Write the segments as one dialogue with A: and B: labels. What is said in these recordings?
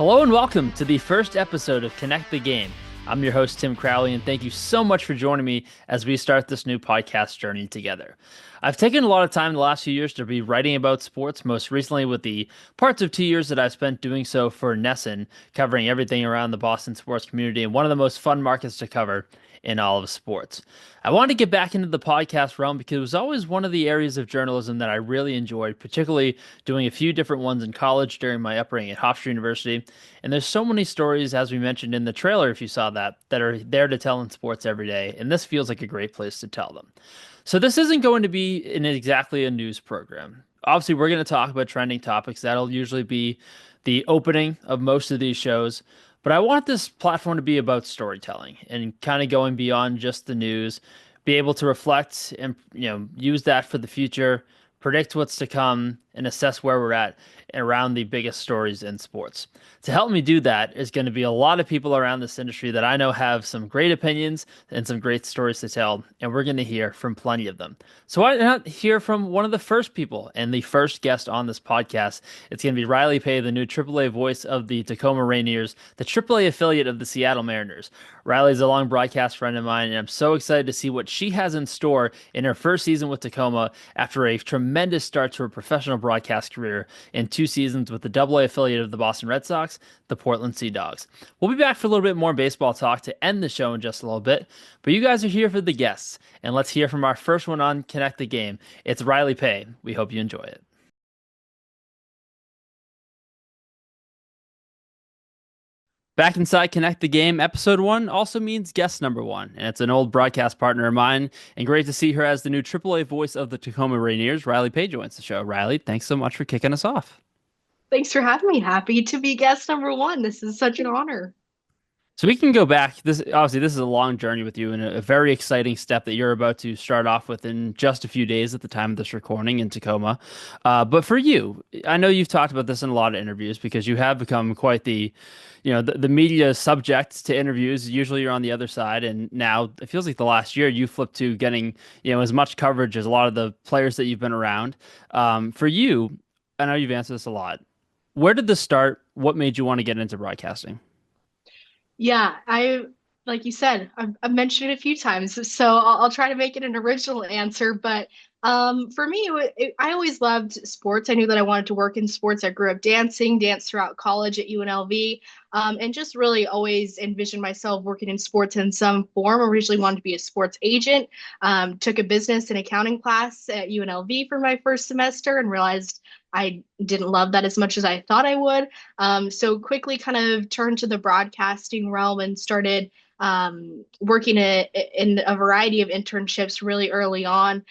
A: Hello and welcome to the first episode of Connect the Game. I'm your host, Tim Crowley, and thank you so much for joining me as we start this new podcast journey together. I've taken a lot of time the last few years to be writing about sports, most recently with the parts of 2 years that I've spent doing so for Nesson, covering everything around the Boston sports community and one of the most fun markets to cover in all of sports. I wanted to get back into the podcast realm because it was always one of the areas of journalism that I really enjoyed, particularly doing a few different ones in college during my upbringing at Hofstra University. And there's so many stories, as we mentioned in the trailer, if you saw that, that are there to tell in sports every day. And this feels like a great place to tell them. So this isn't going to be in exactly a news program. Obviously, we're going to talk about trending topics. That'll usually be the opening of most of these shows. But I want this platform to be about storytelling and kind of going beyond just the news, be able to reflect and use that for the future, predict what's to come, and assess where we're at around the biggest stories in sports. To help me do that is going to be a lot of people around this industry that I know have some great opinions and some great stories to tell, and we're going to hear from plenty of them. So why not hear from one of the first people and the first guest on this podcast? It's going to be Rylee Pay, the new AAA voice of the Tacoma Rainiers, the AAA affiliate of the Seattle Mariners. Rylee's a long broadcast friend of mine, and I'm so excited to see what she has in store in her first season with Tacoma after a tremendous start to her professional broadcast career in 2 seasons with the AA affiliate of the Boston Red Sox, the Portland Sea Dogs. We'll be back for a little bit more baseball talk to end the show in just a little bit, but you guys are here for the guests, and let's hear from our first one on Connect the Game. It's Rylee Pay. We hope you enjoy it. Back inside Connect the Game, episode 1 also means guest number 1, and it's an old broadcast partner of mine, and great to see her as the new AAA voice of the Tacoma Rainiers. Rylee Pay joins the show. Rylee, thanks so much for kicking us off.
B: Thanks for having me. Happy to be guest number one. This is such an honor.
A: So we can go back. This is a long journey with you and a very exciting step that you're about to start off with in just a few days at the time of this recording in Tacoma. But for you, I know you've talked about this in a lot of interviews because you have become quite the media subject to interviews. Usually you're on the other side, and now it feels like the last year you flipped to getting as much coverage as a lot of the players that you've been around. For you, I know you've answered this a lot. Where did this start? What made you want to get into broadcasting?
B: Yeah, like you said, I've mentioned it a few times, so I'll try to make it an original answer. But for me, I always loved sports. I knew that I wanted to work in sports. I grew up dancing, danced throughout college at UNLV, and just really always envisioned myself working in sports in some form. Originally wanted to be a sports agent. Took a business and accounting class at UNLV for my first semester and realized I didn't love that as much as I thought I would. So quickly kind of turned to the broadcasting realm and started working in a variety of internships really early on.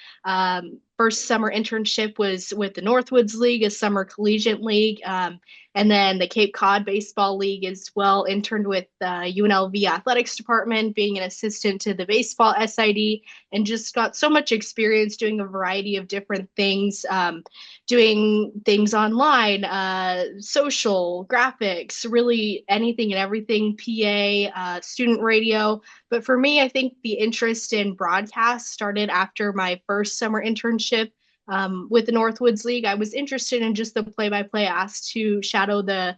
B: First summer internship was with the Northwoods League, a summer collegiate league. And then the Cape Cod Baseball League as well. Interned with the UNLV athletics department, being an assistant to the baseball SID, and just got so much experience doing a variety of different things, doing things online, social, graphics, really anything and everything, PA, student radio. But for me, I think the interest in broadcast started after my first summer internship with the Northwoods League. I was interested in just the play-by-play, asked to shadow the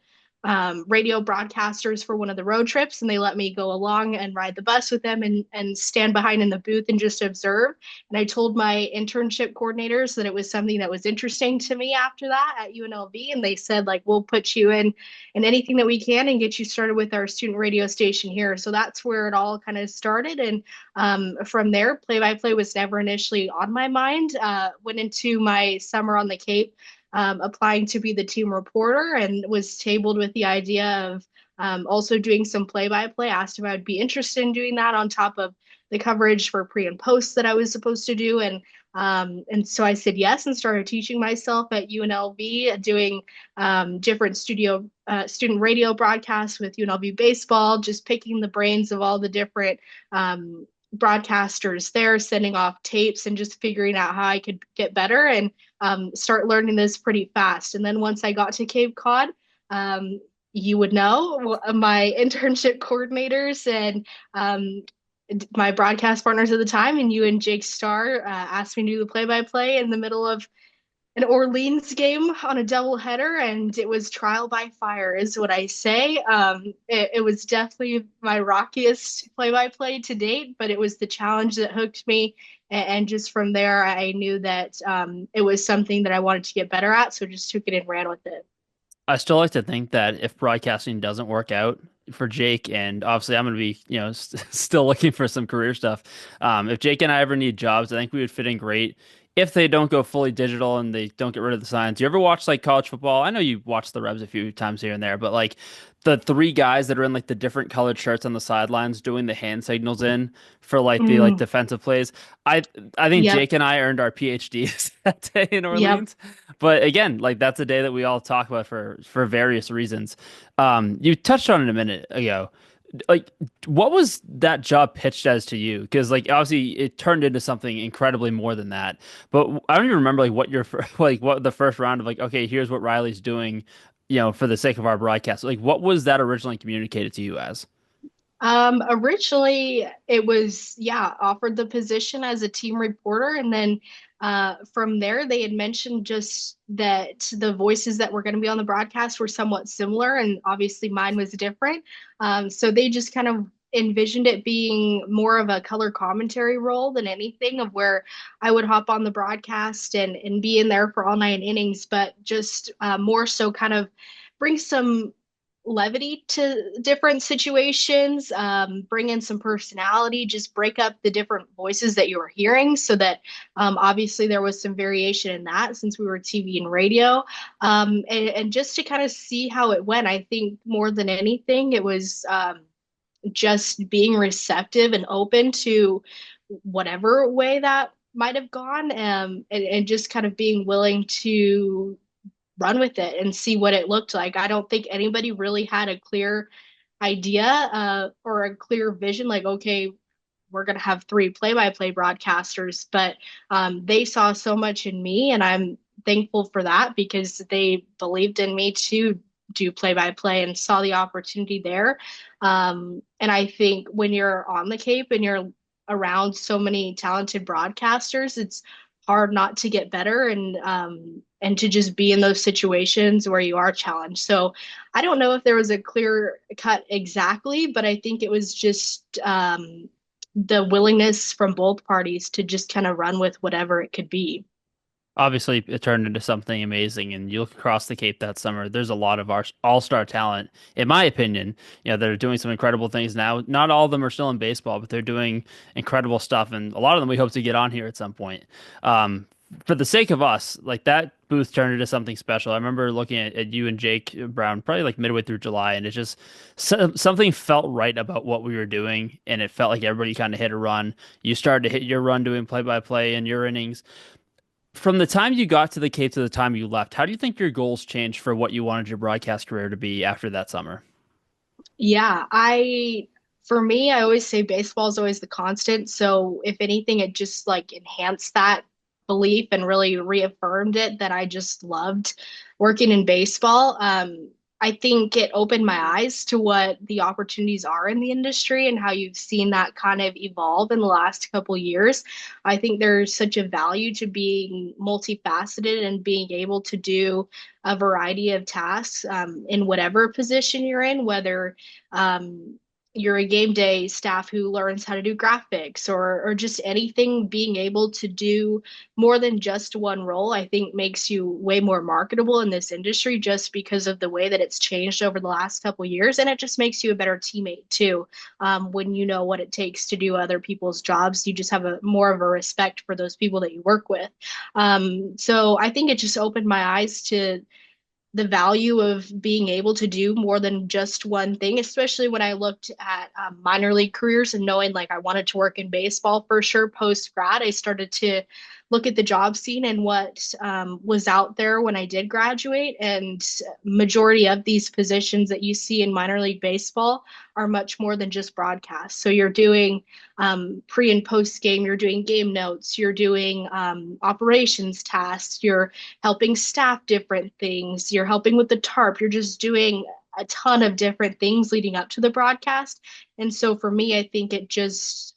B: radio broadcasters for one of the road trips, and they let me go along and ride the bus with them and stand behind in the booth and just observe. And I told my internship coordinators that it was something that was interesting to me after that at UNLV, and they said, like, we'll put you in anything that we can and get you started with our student radio station here. So that's where it all kind of started. And from there, play-by-play was never initially on my mind. Went into my summer on the Cape, applying to be the team reporter, and was tabled with the idea of also doing some play-by-play. Asked if I would be interested in doing that on top of the coverage for pre and post that I was supposed to do. And so I said yes and started teaching myself at UNLV, doing different student radio broadcasts with UNLV baseball, just picking the brains of all the different broadcasters there, sending off tapes and just figuring out how I could get better and start learning this pretty fast. And then once I got to Cape Cod, you would know my internship coordinators and my broadcast partners at the time, and you and Jake Starr asked me to do the play-by-play in the middle of an Orleans game on a doubleheader, and it was trial by fire, is what I say. It was definitely my rockiest play-by-play to date, but it was the challenge that hooked me. And just from there, I knew that it was something that I wanted to get better at, so just took it and ran with it.
A: I still like to think that if broadcasting doesn't work out for Jake, and obviously I'm going to be, still looking for some career stuff. If Jake and I ever need jobs, I think we would fit in great. If they don't go fully digital and they don't get rid of the signs, you ever watch like college football? I know you watch the Rebs a few times here and there, but like the three guys that are in like the different colored shirts on the sidelines doing the hand signals in for like the like
B: Mm,
A: defensive plays. I I think
B: yep,
A: Jake and I earned our PhDs that day in
B: yep.
A: Orleans. But again, like that's a day that we all talk about for various reasons. You touched on it a minute ago. Like, what was that job pitched as to you? Because like obviously it turned into something incredibly more than that. But I don't even remember like what your like what the first round of like okay, here's what Riley's doing, for the sake of our broadcast. Like, what was that originally communicated to you as?
B: Originally it was, yeah, offered the position as a team reporter, and then from there they had mentioned just that the voices that were going to be on the broadcast were somewhat similar, and obviously mine was different. So they just kind of envisioned it being more of a color commentary role than anything, of where I would hop on the broadcast and be in there for all 9 innings, but just more so kind of bring some levity to different situations, bring in some personality, just break up the different voices that you were hearing, so that obviously there was some variation in that since we were TV and radio. And just to kind of see how it went, I think more than anything, it was just being receptive and open to whatever way that might have gone, and just kind of being willing to run with it and see what it looked like. I don't think anybody really had a clear idea or a clear vision, like, okay, we're going to have three play-by-play broadcasters, but they saw so much in me, and I'm thankful for that because they believed in me to do play-by-play and saw the opportunity there. And I think when you're on the Cape and you're around so many talented broadcasters, it's hard not to get better, and to just be in those situations where you are challenged. So I don't know if there was a clear cut exactly, but I think it was just the willingness from both parties to just kind of run with whatever it could be.
A: Obviously, it turned into something amazing, and you look across the Cape that summer, there's a lot of our all-star talent, in my opinion, that are doing some incredible things now. Not all of them are still in baseball, but they're doing incredible stuff, and a lot of them we hope to get on here at some point. For the sake of us, like that booth turned into something special. I remember looking at you and Jake Brown probably like midway through July, and it just something felt right about what we were doing, and it felt like everybody kind of hit a run. You started to hit your run doing play-by-play in your innings. From the time you got to the Cape to the time you left, how do you think your goals changed for what you wanted your broadcast career to be after that summer?
B: Yeah, for me, I always say baseball is always the constant. So if anything, it just like enhanced that belief and really reaffirmed it that I just loved working in baseball. I think it opened my eyes to what the opportunities are in the industry and how you've seen that kind of evolve in the last couple years. I think there's such a value to being multifaceted and being able to do a variety of tasks in whatever position you're in, whether um, you're a game day staff who learns how to do graphics, or just anything, being able to do more than just one role, I think makes you way more marketable in this industry just because of the way that it's changed over the last couple of years. And it just makes you a better teammate too. When you know what it takes to do other people's jobs, you just have a more of a respect for those people that you work with. So I think it just opened my eyes to the value of being able to do more than just one thing, especially when I looked at minor league careers and knowing like I wanted to work in baseball for sure post grad. I started to look at the job scene and what was out there when I did graduate. And majority of these positions that you see in minor league baseball are much more than just broadcast. So you're doing pre and post game, you're doing game notes, you're doing operations tasks, you're helping staff different things, you're helping with the tarp, you're just doing a ton of different things leading up to the broadcast. And so for me, I think it just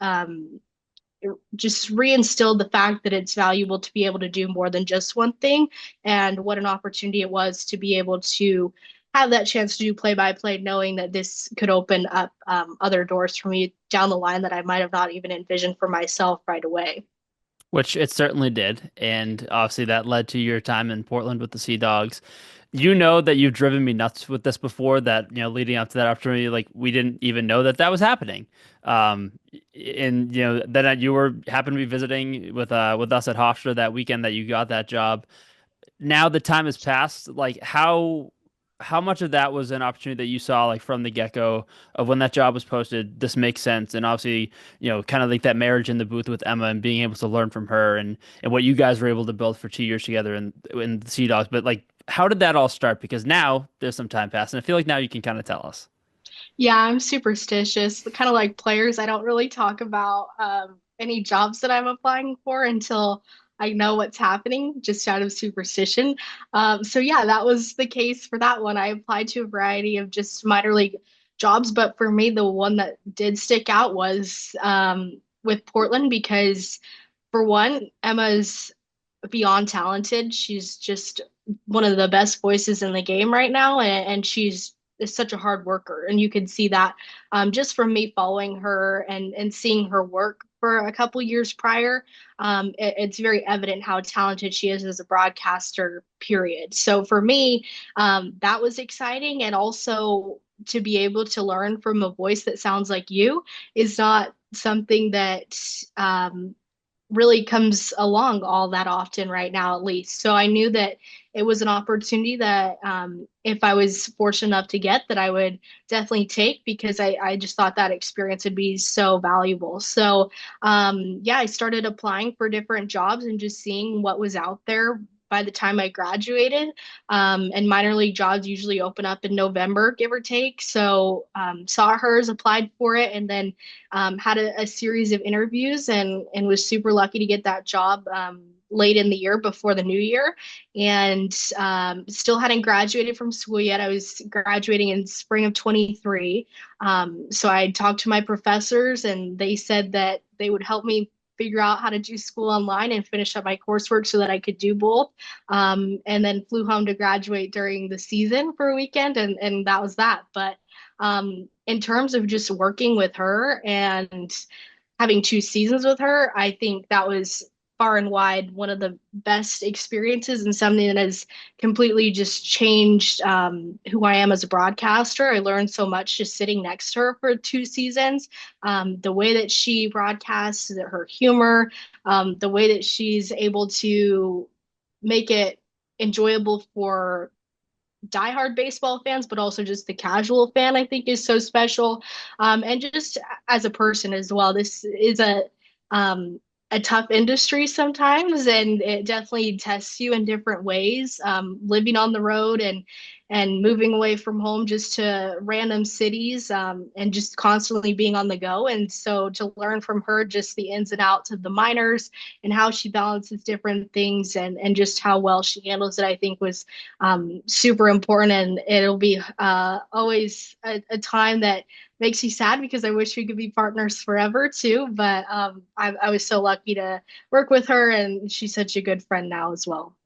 B: just reinstilled the fact that it's valuable to be able to do more than just one thing, and what an opportunity it was to be able to have that chance to do play by play, knowing that this could open up other doors for me down the line that I might have not even envisioned for myself right away.
A: Which it certainly did. And obviously that led to your time in Portland with the Sea Dogs. You know that you've driven me nuts with this before, that, leading up to that opportunity, like we didn't even know that that was happening. Um, and then you were happened to be visiting with us at Hofstra that weekend that you got that job. Now the time has passed. Like how much of that was an opportunity that you saw like from the get-go of when that job was posted? This makes sense, and obviously, kind of like that marriage in the booth with Emma and being able to learn from her and what you guys were able to build for 2 years together in the Sea Dogs. But like, how did that all start? Because now there's some time passed, and I feel like now you can kind of tell us.
B: Yeah, I'm superstitious. Kind of like players, I don't really talk about any jobs that I'm applying for until I know what's happening, just out of superstition. So yeah, that was the case for that one. I applied to a variety of just minor league jobs, but for me, the one that did stick out was with Portland because, for one, Emma's beyond talented. She's just one of the best voices in the game right now, and she's is such a hard worker, and you can see that just from me following her and seeing her work for a couple years prior. It's very evident how talented she is as a broadcaster. Period. So for me, that was exciting, and also to be able to learn from a voice that sounds like you is not something that really comes along all that often right now, at least. So I knew that it was an opportunity that if I was fortunate enough to get, that I would definitely take, because I just thought that experience would be so valuable. So yeah, I started applying for different jobs and just seeing what was out there by the time I graduated. And minor league jobs usually open up in November, give or take. So saw hers, applied for it, and then had a series of interviews, and was super lucky to get that job late in the year before the new year. And still hadn't graduated from school yet. I was graduating in spring of 23. So I talked to my professors, and they said that they would help me figure out how to do school online and finish up my coursework so that I could do both. And then flew home to graduate during the season for a weekend, and that was that. But in terms of just working with her and having 2 seasons with her, I think that was far and wide one of the best experiences, and something that has completely just changed who I am as a broadcaster. I learned so much just sitting next to her for 2 seasons. The way that she broadcasts, her humor, the way that she's able to make it enjoyable for diehard baseball fans, but also just the casual fan, I think is so special. And just as a person as well, this is a tough industry sometimes, and it definitely tests you in different ways. Living on the road and moving away from home just to random cities, and just constantly being on the go. And so to learn from her just the ins and outs of the minors and how she balances different things, and just how well she handles it, I think was super important. And it'll be always a time that makes me sad, because I wish we could be partners forever too. But I was so lucky to work with her, and she's such a good friend now as well.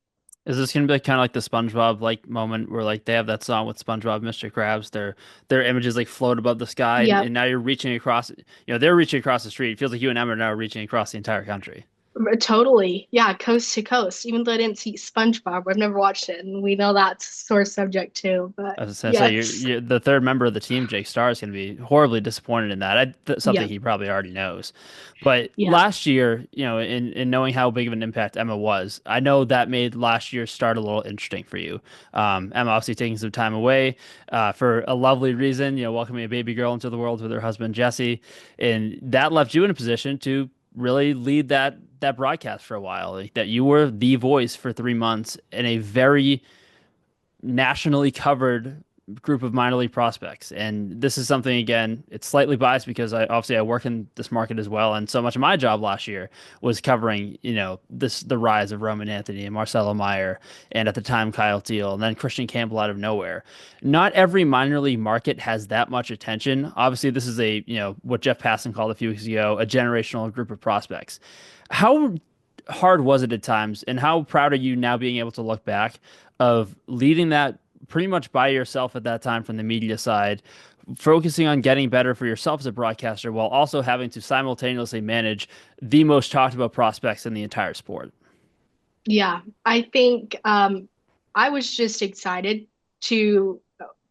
A: Is this gonna be like kind of like the SpongeBob like moment where like they have that song with SpongeBob, Mr. Krabs, their images like float above the sky, and
B: Yep.
A: now you're reaching across, they're reaching across the street. It feels like you and Emma are now reaching across the entire country.
B: Totally. Yeah, coast to coast. Even though I didn't see SpongeBob, I've never watched it, and we know that's a sore subject too. But
A: I was gonna say
B: yes.
A: you're the third member of the team, Jake Starr, is gonna be horribly disappointed in that. Something
B: Yep.
A: he probably already knows. But
B: Yep.
A: last year, in knowing how big of an impact Emma was, I know that made last year start a little interesting for you. Emma obviously taking some time away for a lovely reason, welcoming a baby girl into the world with her husband Jesse, and that left you in a position to really lead that broadcast for a while. Like, that you were the voice for 3 months in a very nationally covered group of minor league prospects. And this is something, again, it's slightly biased because I work in this market as well. And so much of my job last year was covering, the rise of Roman Anthony and Marcelo Meyer, and at the time Kyle Teal, and then Christian Campbell out of nowhere. Not every minor league market has that much attention. Obviously, this is what Jeff Passan called a few weeks ago, a generational group of prospects. How hard was it at times, and how proud are you now being able to look back of leading that pretty much by yourself at that time from the media side, focusing on getting better for yourself as a broadcaster while also having to simultaneously manage the most talked about prospects in the entire sport?
B: Yeah, I think I was just excited to,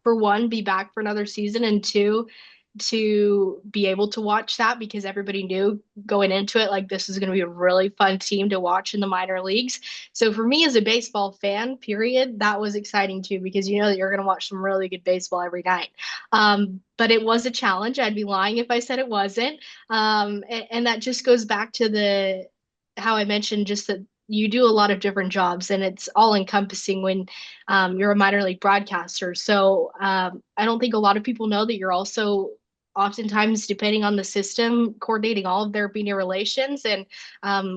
B: for one, be back for another season, and two, to be able to watch that because everybody knew going into it, like this is going to be a really fun team to watch in the minor leagues. So for me as a baseball fan, period, that was exciting too because you know that you're going to watch some really good baseball every night. But it was a challenge. I'd be lying if I said it wasn't. And that just goes back to the how I mentioned just that you do a lot of different jobs and it's all encompassing when you're a minor league broadcaster. So I don't think a lot of people know that you're also oftentimes, depending on the system, coordinating all of their media relations and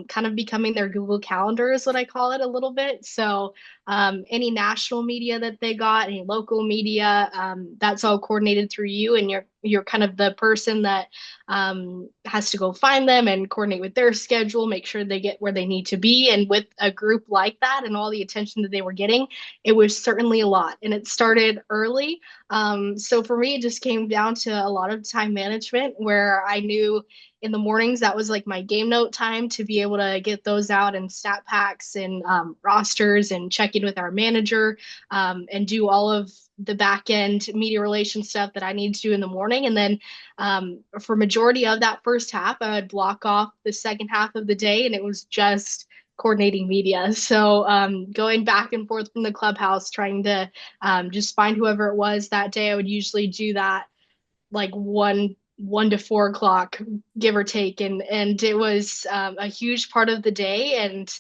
B: kind of becoming their Google Calendar is what I call it a little bit. So any national media that they got, any local media, that's all coordinated through you, and you're kind of the person that has to go find them and coordinate with their schedule, make sure they get where they need to be. And with a group like that and all the attention that they were getting, it was certainly a lot. And it started early. So for me, it just came down to a lot of time management where I knew in the mornings that was like my game note time to be able to get those out and stat packs and rosters and check in with our manager and do all of the back end media relation stuff that I need to do in the morning. And then for majority of that first half, I would block off the second half of the day, and it was just coordinating media. So going back and forth from the clubhouse, trying to just find whoever it was that day. I would usually do that like one to 4 o'clock, give or take, and it was a huge part of the day. And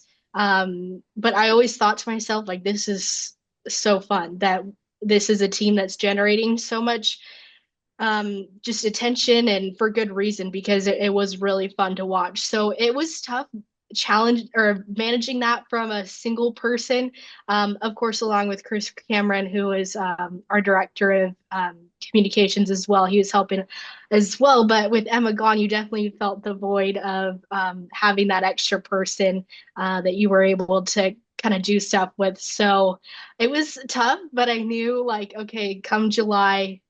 B: but I always thought to myself, like, this is so fun that this is a team that's generating so much just attention and for good reason because it was really fun to watch. So it was tough challenge or managing that from a single person, of course, along with Chris Cameron, who is our director of communications as well. He was helping as well. But with Emma gone, you definitely felt the void of having that extra person that you were able to kind of do stuff with. So it was tough, but I knew like, okay, come July,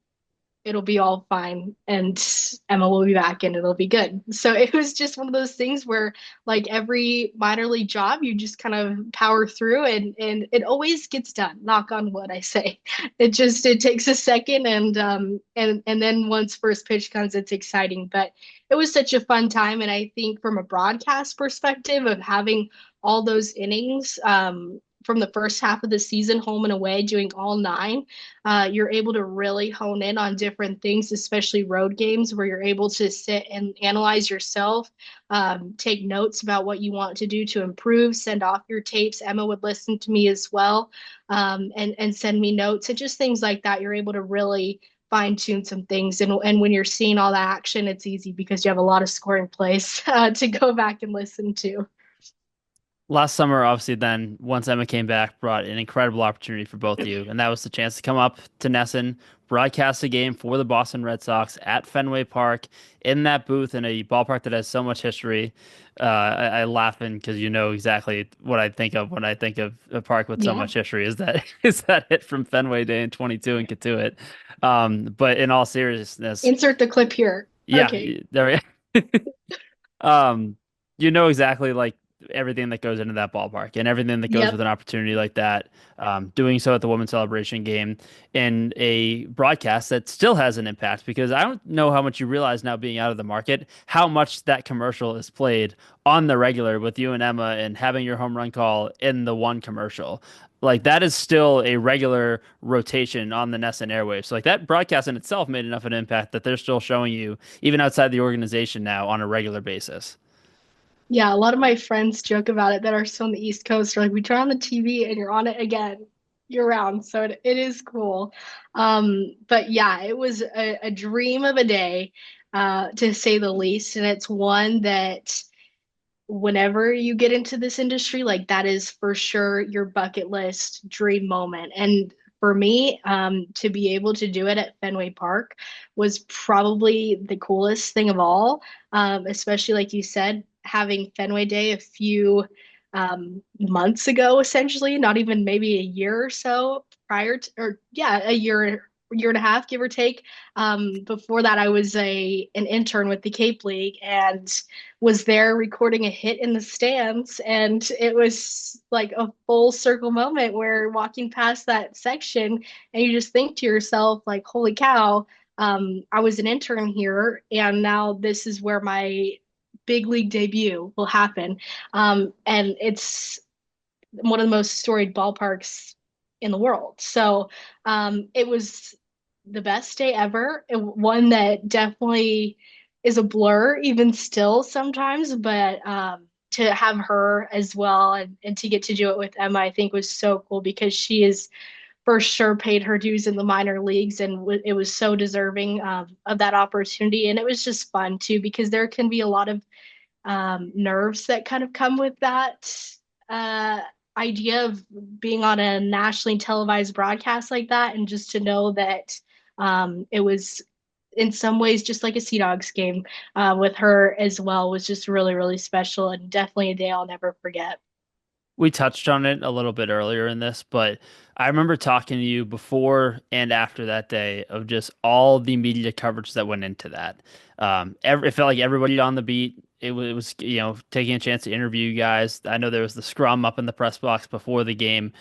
B: it'll be all fine and Emma will be back and it'll be good. So it was just one of those things where like every minor league job you just kind of power through and it always gets done. Knock on wood, I say. It takes a second and then once first pitch comes it's exciting. But it was such a fun time and I think from a broadcast perspective of having all those innings from the first half of the season, home and away, doing all nine, you're able to really hone in on different things, especially road games where you're able to sit and analyze yourself, take notes about what you want to do to improve, send off your tapes. Emma would listen to me as well, and send me notes and just things like that. You're able to really fine tune some things. And when you're seeing all that action, it's easy because you have a lot of scoring plays to go back and listen to.
A: Last summer, obviously, then once Emma came back, brought an incredible opportunity for both of you, and that was the chance to come up to Nesson, broadcast a game for the Boston Red Sox at Fenway Park in that booth in a ballpark that has so much history. I laughing because you know exactly what I think of when I think of a park with so
B: Yeah.
A: much history. Is that is that hit from Fenway Day in 22 in Katuitt? But in all seriousness,
B: Insert the clip here.
A: yeah,
B: Okay.
A: there. Um, you know exactly like everything that goes into that ballpark and everything that goes with
B: Yep.
A: an opportunity like that. Doing so at the Women's Celebration game in a broadcast that still has an impact because I don't know how much you realize now being out of the market, how much that commercial is played on the regular with you and Emma and having your home run call in the one commercial. Like that is still a regular rotation on the Nesson airwaves. So like that broadcast in itself made enough of an impact that they're still showing you even outside the organization now on a regular basis.
B: Yeah, a lot of my friends joke about it that are still on the East Coast. Are like, we turn on the TV and you're on it again. year round. So it is cool. But yeah, it was a dream of a day, to say the least. And it's one that whenever you get into this industry, like that is for sure your bucket list dream moment. And for me, to be able to do it at Fenway Park was probably the coolest thing of all. Especially like you said, having Fenway Day a few months ago, essentially, not even maybe a year or so prior to, or yeah, year and a half, give or take. Before that, I was an intern with the Cape League and was there recording a hit in the stands. And it was like a full circle moment where walking past that section and you just think to yourself, like, holy cow, I was an intern here and now this is where my big league debut will happen. And it's one of the most storied ballparks in the world. So it was the best day ever. One that definitely is a blur even still sometimes, but to have her as well and to get to do it with Emma, I think was so cool because she is for sure paid her dues in the minor leagues and it was so deserving of that opportunity. And it was just fun too because there can be a lot of nerves that kind of come with that uh, idea of being on a nationally televised broadcast like that, and just to know that it was in some ways just like a Sea Dogs game with her as well was just really, really special and definitely a day I'll never forget.
A: We touched on it a little bit earlier in this, but I remember talking to you before and after that day of just all the media coverage that went into that. It felt like everybody on the beat. It was, taking a chance to interview you guys. I know there was the scrum up in the press box before the game.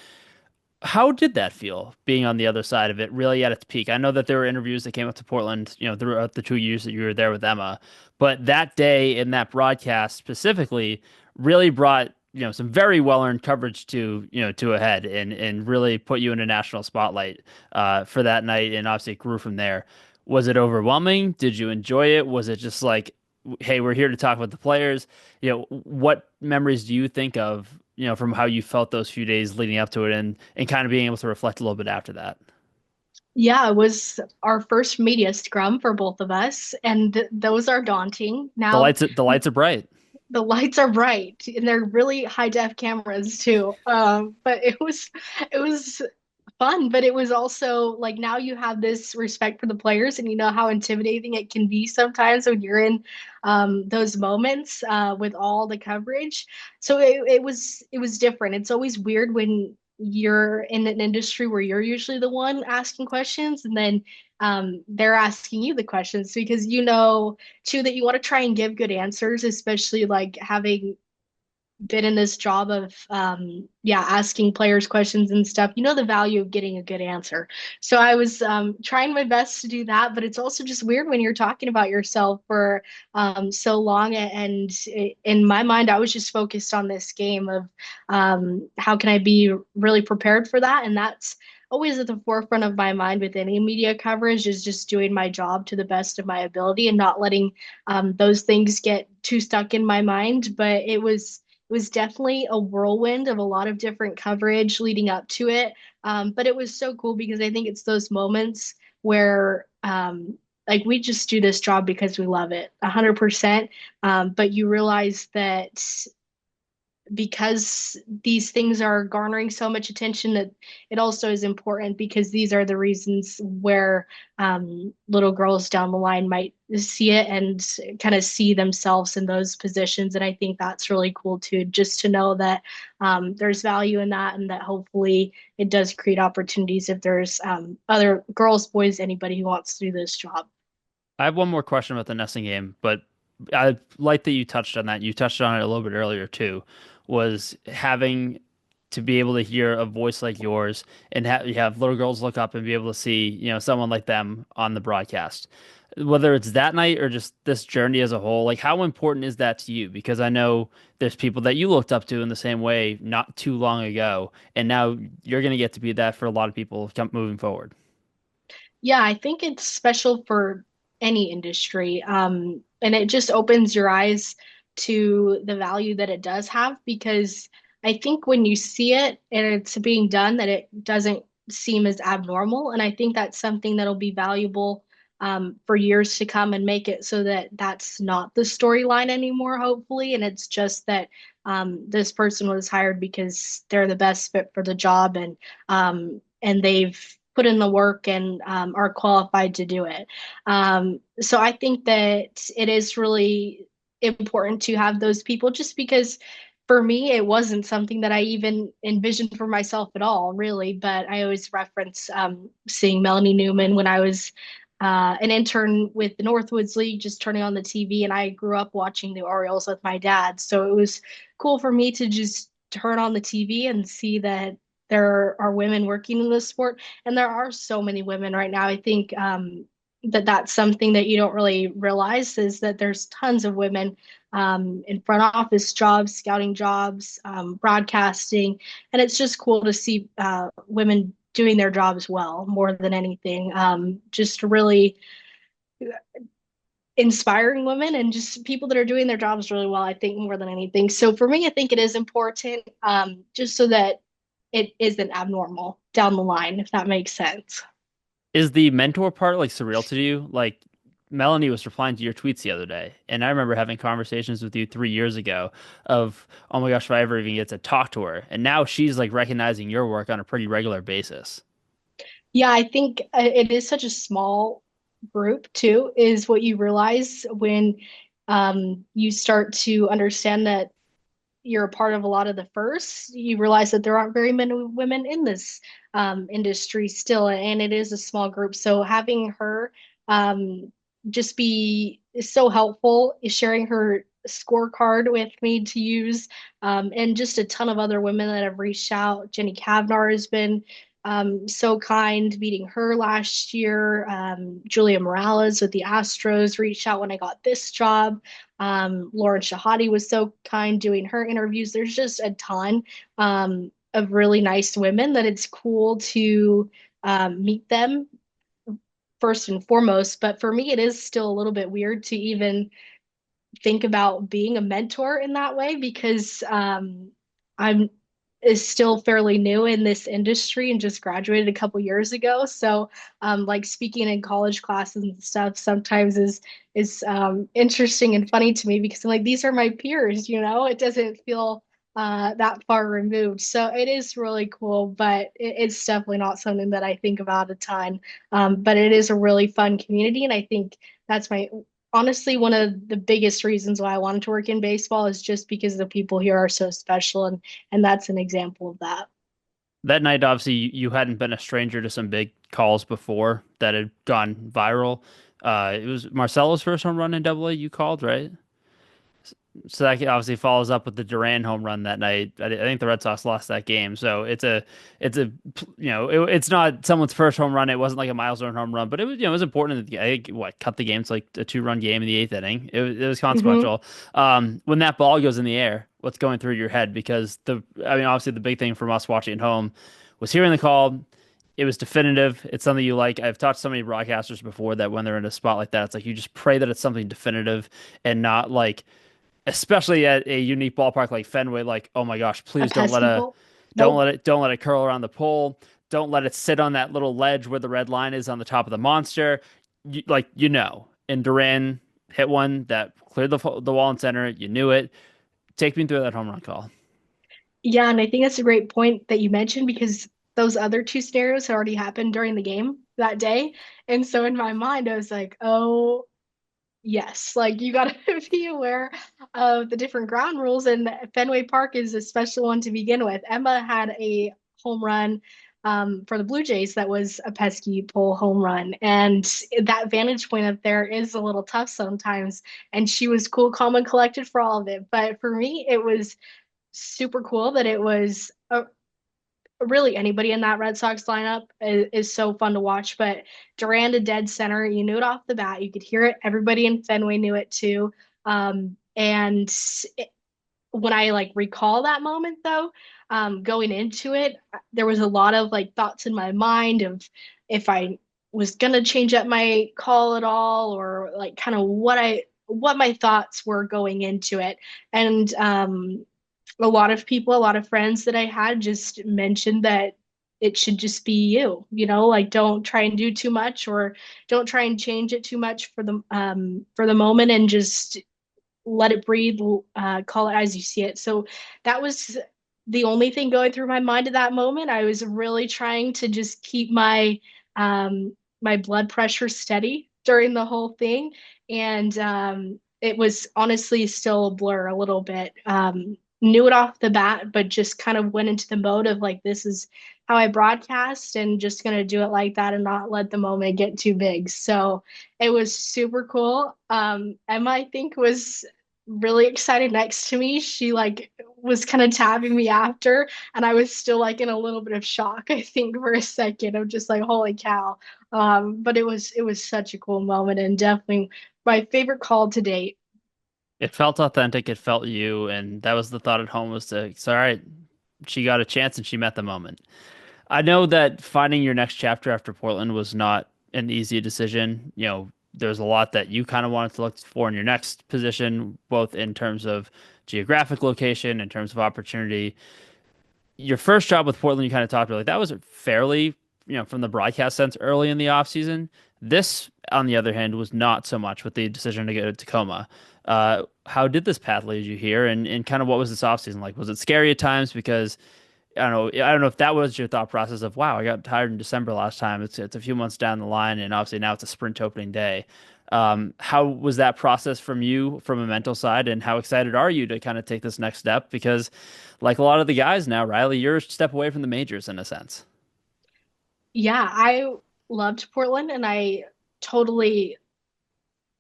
A: How did that feel being on the other side of it, really at its peak? I know that there were interviews that came up to Portland, throughout the 2 years that you were there with Emma, but that day in that broadcast specifically really brought, some very well-earned coverage to a head and really put you in a national spotlight for that night, and obviously it grew from there. Was it overwhelming? Did you enjoy it? Was it just like, hey, we're here to talk with the players? What memories do you think of, from how you felt those few days leading up to it and kind of being able to reflect a little bit after that?
B: Yeah, it was our first media scrum for both of us, and those are daunting. Now,
A: The lights are bright.
B: the lights are bright and they're really high def cameras too. But it was fun, but it was also like now you have this respect for the players and you know how intimidating it can be sometimes when you're in those moments with all the coverage. So it was different. It's always weird when you're in an industry where you're usually the one asking questions and then they're asking you the questions because you know too that you want to try and give good answers, especially like having been in this job of yeah, asking players questions and stuff. You know the value of getting a good answer. So I was trying my best to do that, but it's also just weird when you're talking about yourself for so long. And in my mind, I was just focused on this game of how can I be really prepared for that, and that's always at the forefront of my mind with any media coverage is just doing my job to the best of my ability and not letting those things get too stuck in my mind. But it was definitely a whirlwind of a lot of different coverage leading up to it. But it was so cool because I think it's those moments where like we just do this job because we love it 100%. But you realize that because these things are garnering so much attention that it also is important because these are the reasons where little girls down the line might see it and kind of see themselves in those positions. And I think that's really cool too, just to know that there's value in that and that hopefully it does create opportunities if there's other girls, boys, anybody who wants to do this job.
A: I have one more question about the nesting game, but I like that you touched on that. You touched on it a little bit earlier too, was having to be able to hear a voice like yours and you have little girls look up and be able to see, someone like them on the broadcast. Whether it's that night or just this journey as a whole, like how important is that to you? Because I know there's people that you looked up to in the same way not too long ago, and now you're going to get to be that for a lot of people moving forward.
B: Yeah, I think it's special for any industry. And it just opens your eyes to the value that it does have because I think when you see it and it's being done, that it doesn't seem as abnormal. And I think that's something that'll be valuable for years to come and make it so that that's not the storyline anymore, hopefully. And it's just that this person was hired because they're the best fit for the job and they've put in the work and are qualified to do it. So I think that it is really important to have those people just because for me, it wasn't something that I even envisioned for myself at all, really. But I always reference seeing Melanie Newman when I was an intern with the Northwoods League, just turning on the TV. And I grew up watching the Orioles with my dad. So it was cool for me to just turn on the TV and see that there are women working in this sport. And there are so many women right now. I think that that's something that you don't really realize is that there's tons of women in front office jobs, scouting jobs, broadcasting, and it's just cool to see women doing their jobs well more than anything. Just really inspiring women and just people that are doing their jobs really well, I think, more than anything. So for me, I think it is important just so that it isn't abnormal down the line, if that makes sense.
A: Is the mentor part like surreal to you? Like Melanie was replying to your tweets the other day, and I remember having conversations with you 3 years ago of, oh my gosh, if I ever even get to talk to her. And now she's like recognizing your work on a pretty regular basis.
B: Yeah, I think it is such a small group too, is what you realize when you start to understand that you're a part of a lot of the firsts. You realize that there aren't very many women in this industry still, and it is a small group. So having her um, just be so helpful, sharing her scorecard with me to use, and just a ton of other women that have reached out. Jenny Kavnar has been so kind, meeting her last year. Julia Morales with the Astros reached out when I got this job. Lauren Shahadi was so kind doing her interviews. There's just a ton of really nice women that it's cool to meet them first and foremost. But for me, it is still a little bit weird to even think about being a mentor in that way because I'm is still fairly new in this industry and just graduated a couple years ago. So like speaking in college classes and stuff sometimes is interesting and funny to me because I'm like, these are my peers, you know, it doesn't feel that far removed. So it is really cool, but it's definitely not something that I think about a ton. But it is a really fun community. And I think that's my honestly one of the biggest reasons why I wanted to work in baseball is just because the people here are so special and that's an example of that.
A: That night, obviously, you hadn't been a stranger to some big calls before that had gone viral. It was Marcelo's first home run in Double A you called, right? So that obviously follows up with the Duran home run that night. I think the Red Sox lost that game. So it's not someone's first home run. It wasn't like a milestone home run, but it was, it was important. I think what cut the game to like a 2-run game in the eighth inning. It was
B: Hmm.
A: consequential. When that ball goes in the air, what's going through your head? Because I mean, obviously the big thing from us watching at home was hearing the call. It was definitive. It's something you like. I've talked to so many broadcasters before that when they're in a spot like that, it's like you just pray that it's something definitive and not like especially at a unique ballpark like Fenway, like, oh my gosh,
B: A
A: please
B: pesky ball. Nope.
A: don't let it curl around the pole. Don't let it sit on that little ledge where the red line is on the top of the monster. And Duran hit one that cleared the wall and center. You knew it. Take me through that home run call.
B: Yeah, and I think that's a great point that you mentioned because those other two scenarios had already happened during the game that day. And so in my mind, I was like, oh, yes, like you got to be aware of the different ground rules. And Fenway Park is a special one to begin with. Emma had a home run for the Blue Jays that was a pesky pole home run. And that vantage point up there is a little tough sometimes. And she was cool, calm, and collected for all of it. But for me, it was super cool that it was really anybody in that Red Sox lineup is so fun to watch. But Duran to dead center, you knew it off the bat. You could hear it. Everybody in Fenway knew it too. And when I like recall that moment though, going into it, there was a lot of like thoughts in my mind of if I was gonna change up my call at all, or like kind of what my thoughts were going into it. And a lot of people, a lot of friends that I had just mentioned that it should just be you, like don't try and do too much or don't try and change it too much for the moment and just let it breathe, call it as you see it. So that was the only thing going through my mind at that moment. I was really trying to just keep my blood pressure steady during the whole thing, and it was honestly still a blur a little bit. Knew it off the bat, but just kind of went into the mode of like, this is how I broadcast, and just gonna do it like that and not let the moment get too big. So it was super cool. Emma, I think, was really excited next to me. She like was kind of tapping me after, and I was still like in a little bit of shock, I think, for a second of just like, holy cow. But it was such a cool moment and definitely my favorite call to date.
A: It felt authentic. It felt you, and that was the thought at home was to, it's all right. She got a chance and she met the moment. I know that finding your next chapter after Portland was not an easy decision. There's a lot that you kind of wanted to look for in your next position, both in terms of geographic location, in terms of opportunity. Your first job with Portland, you kind of talked about, like that was fairly, from the broadcast sense early in the offseason. This, on the other hand, was not so much with the decision to go to Tacoma. How did this path lead you here, and kind of what was this offseason like? Was it scary at times? Because I don't know if that was your thought process of, wow, I got hired in December last time. It's a few months down the line, and obviously now it's a sprint opening day. How was that process from you from a mental side, and how excited are you to kind of take this next step? Because, like a lot of the guys now, Rylee, you're a step away from the majors in a sense.
B: Yeah, I loved Portland and I totally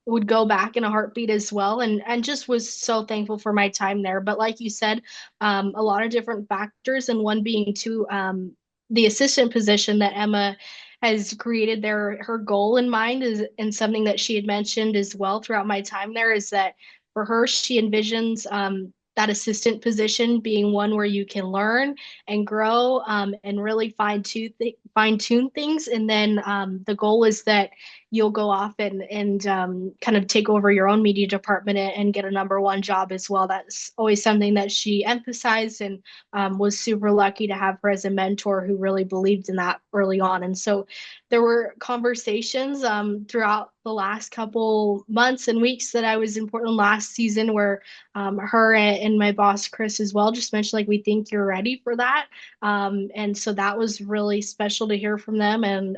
B: would go back in a heartbeat as well, and just was so thankful for my time there. But like you said, a lot of different factors, and one being too, the assistant position that Emma has created there. Her goal in mind is, and something that she had mentioned as well throughout my time there, is that for her, she envisions that assistant position being one where you can learn and grow, and really fine tune things. And then the goal is that you'll go off and kind of take over your own media department and get a number one job as well. That's always something that she emphasized, and was super lucky to have her as a mentor who really believed in that early on. And so there were conversations throughout the last couple months and weeks that I was in Portland last season where her and my boss Chris as well just mentioned, like, we think you're ready for that. And so that was really special to hear from them. And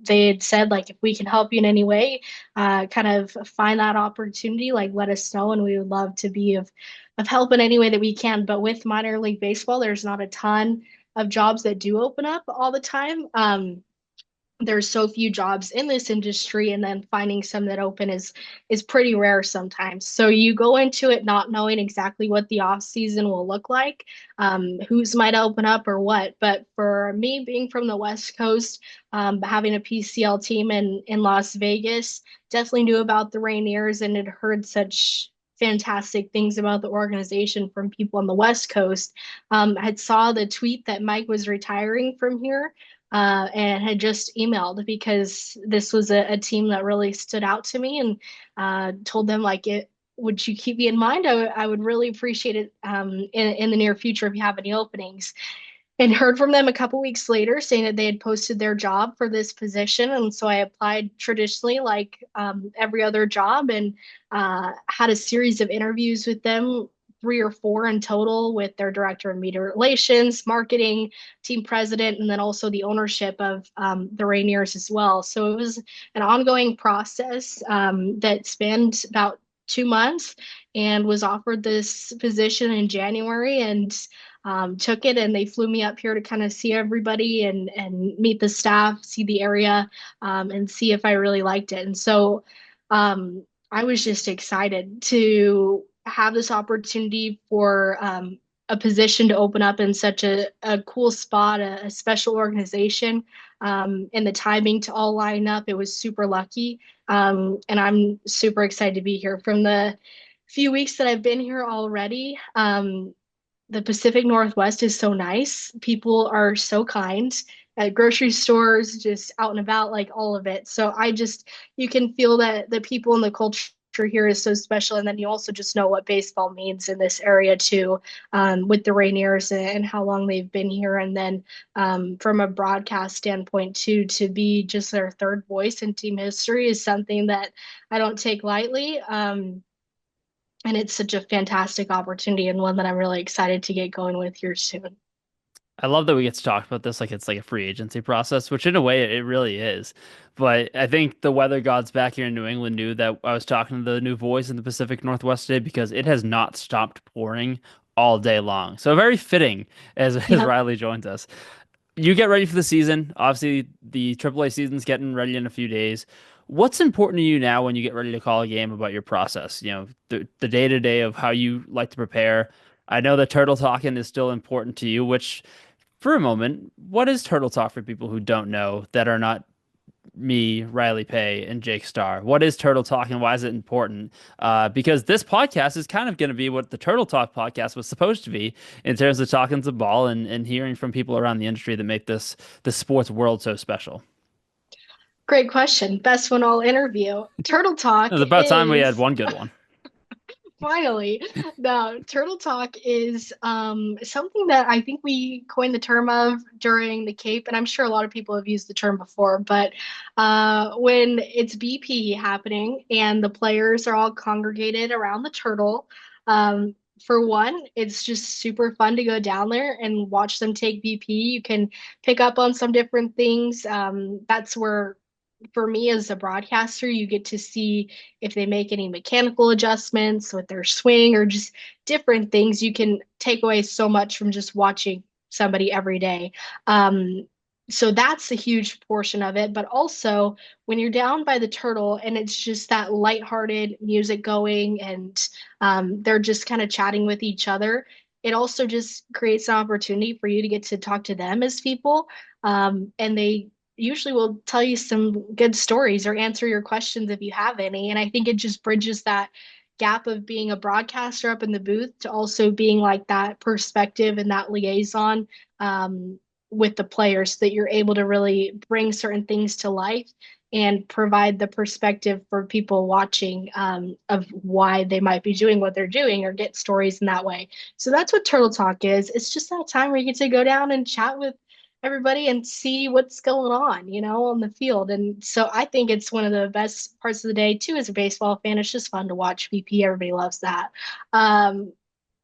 B: they had said, like, if we can help you in any way, kind of find that opportunity, like, let us know, and we would love to be of help in any way that we can. But with minor league baseball, there's not a ton of jobs that do open up all the time. There's so few jobs in this industry, and then finding some that open is pretty rare sometimes. So you go into it not knowing exactly what the off season will look like, who's might open up or what. But for me, being from the West Coast, having a PCL team in Las Vegas, definitely knew about the Rainiers and had heard such fantastic things about the organization from people on the West Coast. I had saw the tweet that Mike was retiring from here, and had just emailed because this was a team that really stood out to me, and told them, like, it would you keep me in mind? I would really appreciate it, in the near future if you have any openings. And heard from them a couple weeks later saying that they had posted their job for this position. And so I applied traditionally, like, every other job, and had a series of interviews with them, three or four in total, with their director of media relations, marketing, team president, and then also the ownership of the Rainiers as well. So it was an ongoing process that spanned about 2 months, and was offered this position in January, and took it. And they flew me up here to kind of see everybody and meet the staff, see the area, and see if I really liked it. And so I was just excited to have this opportunity for a position to open up in such a cool spot, a special organization, and the timing to all line up. It was super lucky. And I'm super excited to be here. From the few weeks that I've been here already, the Pacific Northwest is so nice. People are so kind at grocery stores, just out and about, like all of it. So you can feel that the people and the culture here is so special. And then you also just know what baseball means in this area too, with the Rainiers and how long they've been here. And then from a broadcast standpoint too, to be just their third voice in team history is something that I don't take lightly. And it's such a fantastic opportunity and one that I'm really excited to get going with here soon.
A: I love that we get to talk about this like it's like a free agency process, which in a way it really is. But I think the weather gods back here in New England knew that I was talking to the new voice in the Pacific Northwest today because it has not stopped pouring all day long. So very fitting as
B: Yep.
A: Rylee joins us. You get ready for the season. Obviously, the AAA season's getting ready in a few days. What's important to you now when you get ready to call a game about your process? You know, the day to day of how you like to prepare. I know that turtle talking is still important to you, which for a moment, what is Turtle Talk for people who don't know that are not me, Riley Pay, and Jake Starr? What is Turtle Talk and why is it important? Because this podcast is kind of going to be what the Turtle Talk podcast was supposed to be in terms of talking to ball and hearing from people around the industry that make this sports world so special.
B: Great question. Best one all interview. Turtle
A: It
B: Talk
A: was about time we had
B: is
A: one good one.
B: finally, no, Turtle Talk is something that I think we coined the term of during the Cape, and I'm sure a lot of people have used the term before, but when it's BP happening and the players are all congregated around the turtle, for one, it's just super fun to go down there and watch them take BP. You can pick up on some different things. That's where for me as a broadcaster, you get to see if they make any mechanical adjustments with their swing or just different things. You can take away so much from just watching somebody every day. So that's a huge portion of it. But also, when you're down by the turtle and it's just that lighthearted music going and they're just kind of chatting with each other, it also just creates an opportunity for you to get to talk to them as people. And they usually will tell you some good stories or answer your questions if you have any. And I think it just bridges that gap of being a broadcaster up in the booth to also being like that perspective and that liaison with the players so that you're able to really bring certain things to life and provide the perspective for people watching of why they might be doing what they're doing or get stories in that way. So that's what Turtle Talk is. It's just that time where you get to go down and chat with everybody and see what's going on, on the field. And so I think it's one of the best parts of the day too as a baseball fan. It's just fun to watch BP. Everybody loves that.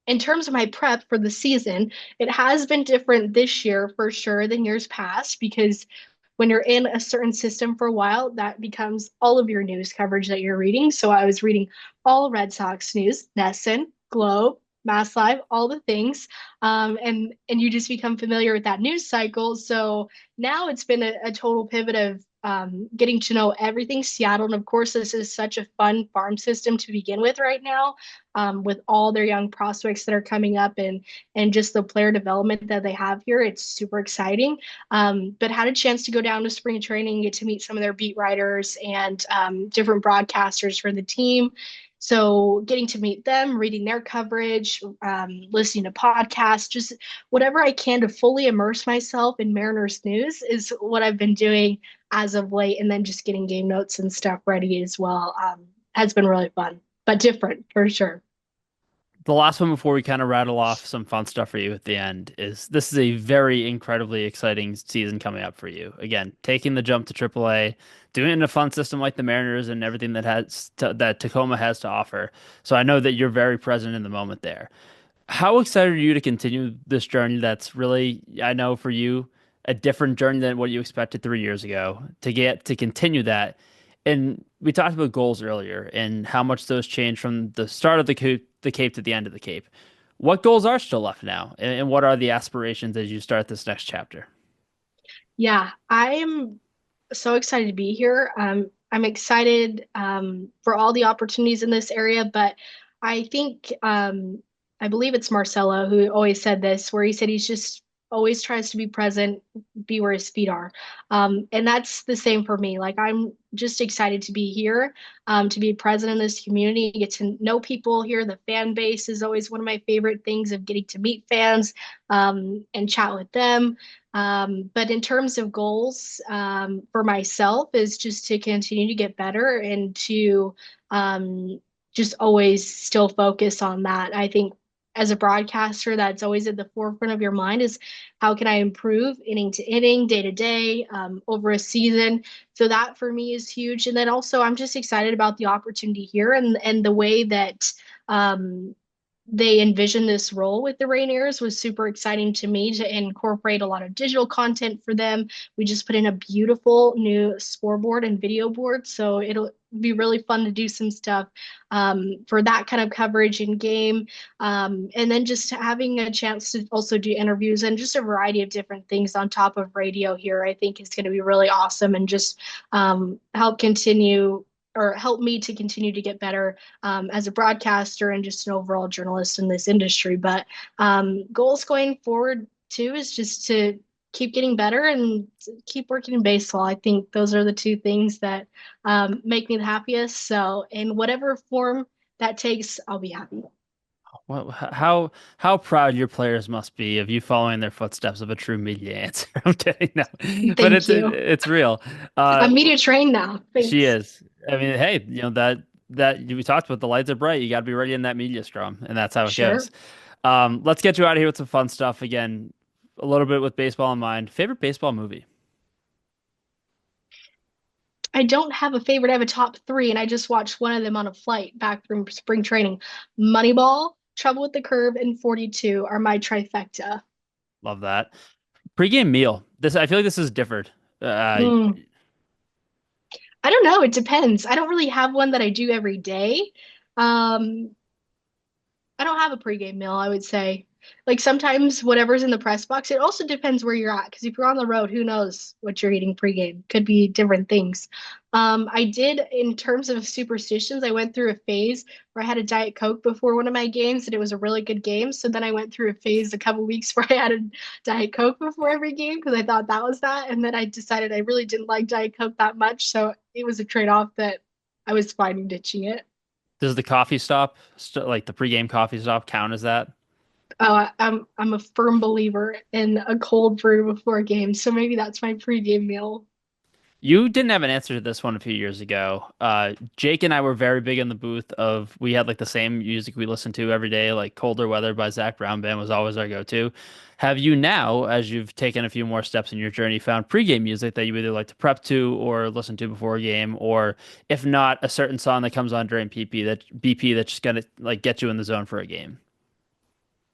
B: In terms of my prep for the season, it has been different this year for sure than years past because when you're in a certain system for a while, that becomes all of your news coverage that you're reading. So I was reading all Red Sox news, NESN, Globe, Mass Live, all the things, and you just become familiar with that news cycle. So now it's been a total pivot of getting to know everything Seattle, and of course, this is such a fun farm system to begin with right now, with all their young prospects that are coming up and just the player development that they have here. It's super exciting. But had a chance to go down to spring training, get to meet some of their beat writers and different broadcasters for the team. So getting to meet them, reading their coverage, listening to podcasts, just whatever I can to fully immerse myself in Mariners news is what I've been doing as of late. And then just getting game notes and stuff ready as well has been really fun, but different for sure.
A: The last one before we kind of rattle off some fun stuff for you at the end is this is a very incredibly exciting season coming up for you. Again, taking the jump to AAA, doing it in a fun system like the Mariners and everything that Tacoma has to offer. So I know that you're very present in the moment there. How excited are you to continue this journey that's really, I know for you, a different journey than what you expected 3 years ago to get to continue that? And we talked about goals earlier and how much those change from the start of the Cape to the end of the Cape. What goals are still left now? And what are the aspirations as you start this next chapter?
B: Yeah, I am so excited to be here. I'm excited for all the opportunities in this area, but I think I believe it's Marcelo who always said this, where he said he's just always tries to be present, be where his feet are. And that's the same for me. Like I'm just excited to be here, to be present in this community, get to know people here. The fan base is always one of my favorite things of getting to meet fans and chat with them. But in terms of goals for myself is just to continue to get better and to um, just always still focus on that. I think as a broadcaster, that's always at the forefront of your mind is how can I improve inning to inning, day to day, over a season. So that for me is huge. And then also, I'm just excited about the opportunity here and the way that um, they envisioned this role with the Rainiers was super exciting to me to incorporate a lot of digital content for them. We just put in a beautiful new scoreboard and video board, so it'll be really fun to do some stuff for that kind of coverage in game. And then just having a chance to also do interviews and just a variety of different things on top of radio here, I think is going to be really awesome and just help continue or help me to continue to get better as a broadcaster and just an overall journalist in this industry. But goals going forward too is just to keep getting better and keep working in baseball. I think those are the two things that make me the happiest. So in whatever form that takes, I'll be happy.
A: How proud your players must be of you following their footsteps of a true media answer. I'm kidding, no, but
B: Thank you.
A: it's real. Uh,
B: I'm media trained now.
A: she
B: Thanks.
A: is. I mean, hey, that we talked about the lights are bright. You got to be ready in that media scrum, and that's how it
B: Sure.
A: goes. Let's get you out of here with some fun stuff again. A little bit with baseball in mind. Favorite baseball movie?
B: I don't have a favorite. I have a top three, and I just watched one of them on a flight back from spring training. Moneyball, Trouble with the Curve, and 42 are my trifecta.
A: Love that. Pre-game meal. This I feel like this is differed.
B: Mm. I don't know. It depends. I don't really have one that I do every day. Um, I don't have a pregame meal, I would say. Like sometimes whatever's in the press box, it also depends where you're at. Because if you're on the road, who knows what you're eating pregame? Could be different things. I did, in terms of superstitions, I went through a phase where I had a Diet Coke before one of my games, and it was a really good game. So then I went through a phase a couple weeks where I had a Diet Coke before every game because I thought that was that. And then I decided I really didn't like Diet Coke that much. So it was a trade-off that I was fine ditching it.
A: Does the coffee stop, like the pre-game coffee stop, count as that?
B: I'm a firm believer in a cold brew before a game, so maybe that's my pregame meal.
A: You didn't have an answer to this one a few years ago. Jake and I were very big in the booth of we had like the same music we listened to every day, like Colder Weather by Zach Brown Band was always our go-to. Have you now, as you've taken a few more steps in your journey, found pregame music that you either like to prep to or listen to before a game, or if not, a certain song that comes on during BP that's just gonna like get you in the zone for a game?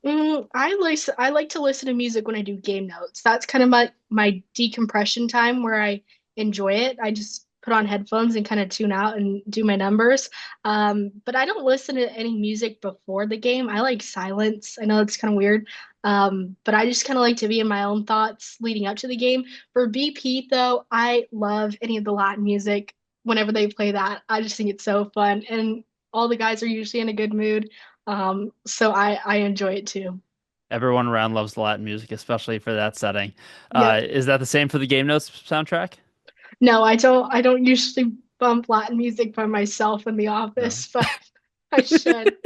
B: I like to listen to music when I do game notes. That's kind of my decompression time where I enjoy it. I just put on headphones and kind of tune out and do my numbers. But I don't listen to any music before the game. I like silence. I know it's kind of weird. But I just kind of like to be in my own thoughts leading up to the game. For BP though, I love any of the Latin music whenever they play that. I just think it's so fun and all the guys are usually in a good mood. So I enjoy it too.
A: Everyone around loves Latin music, especially for that setting.
B: Yep.
A: Is that the same for the Game Notes soundtrack?
B: No, I don't usually bump Latin music by myself in the
A: No.
B: office, but I should.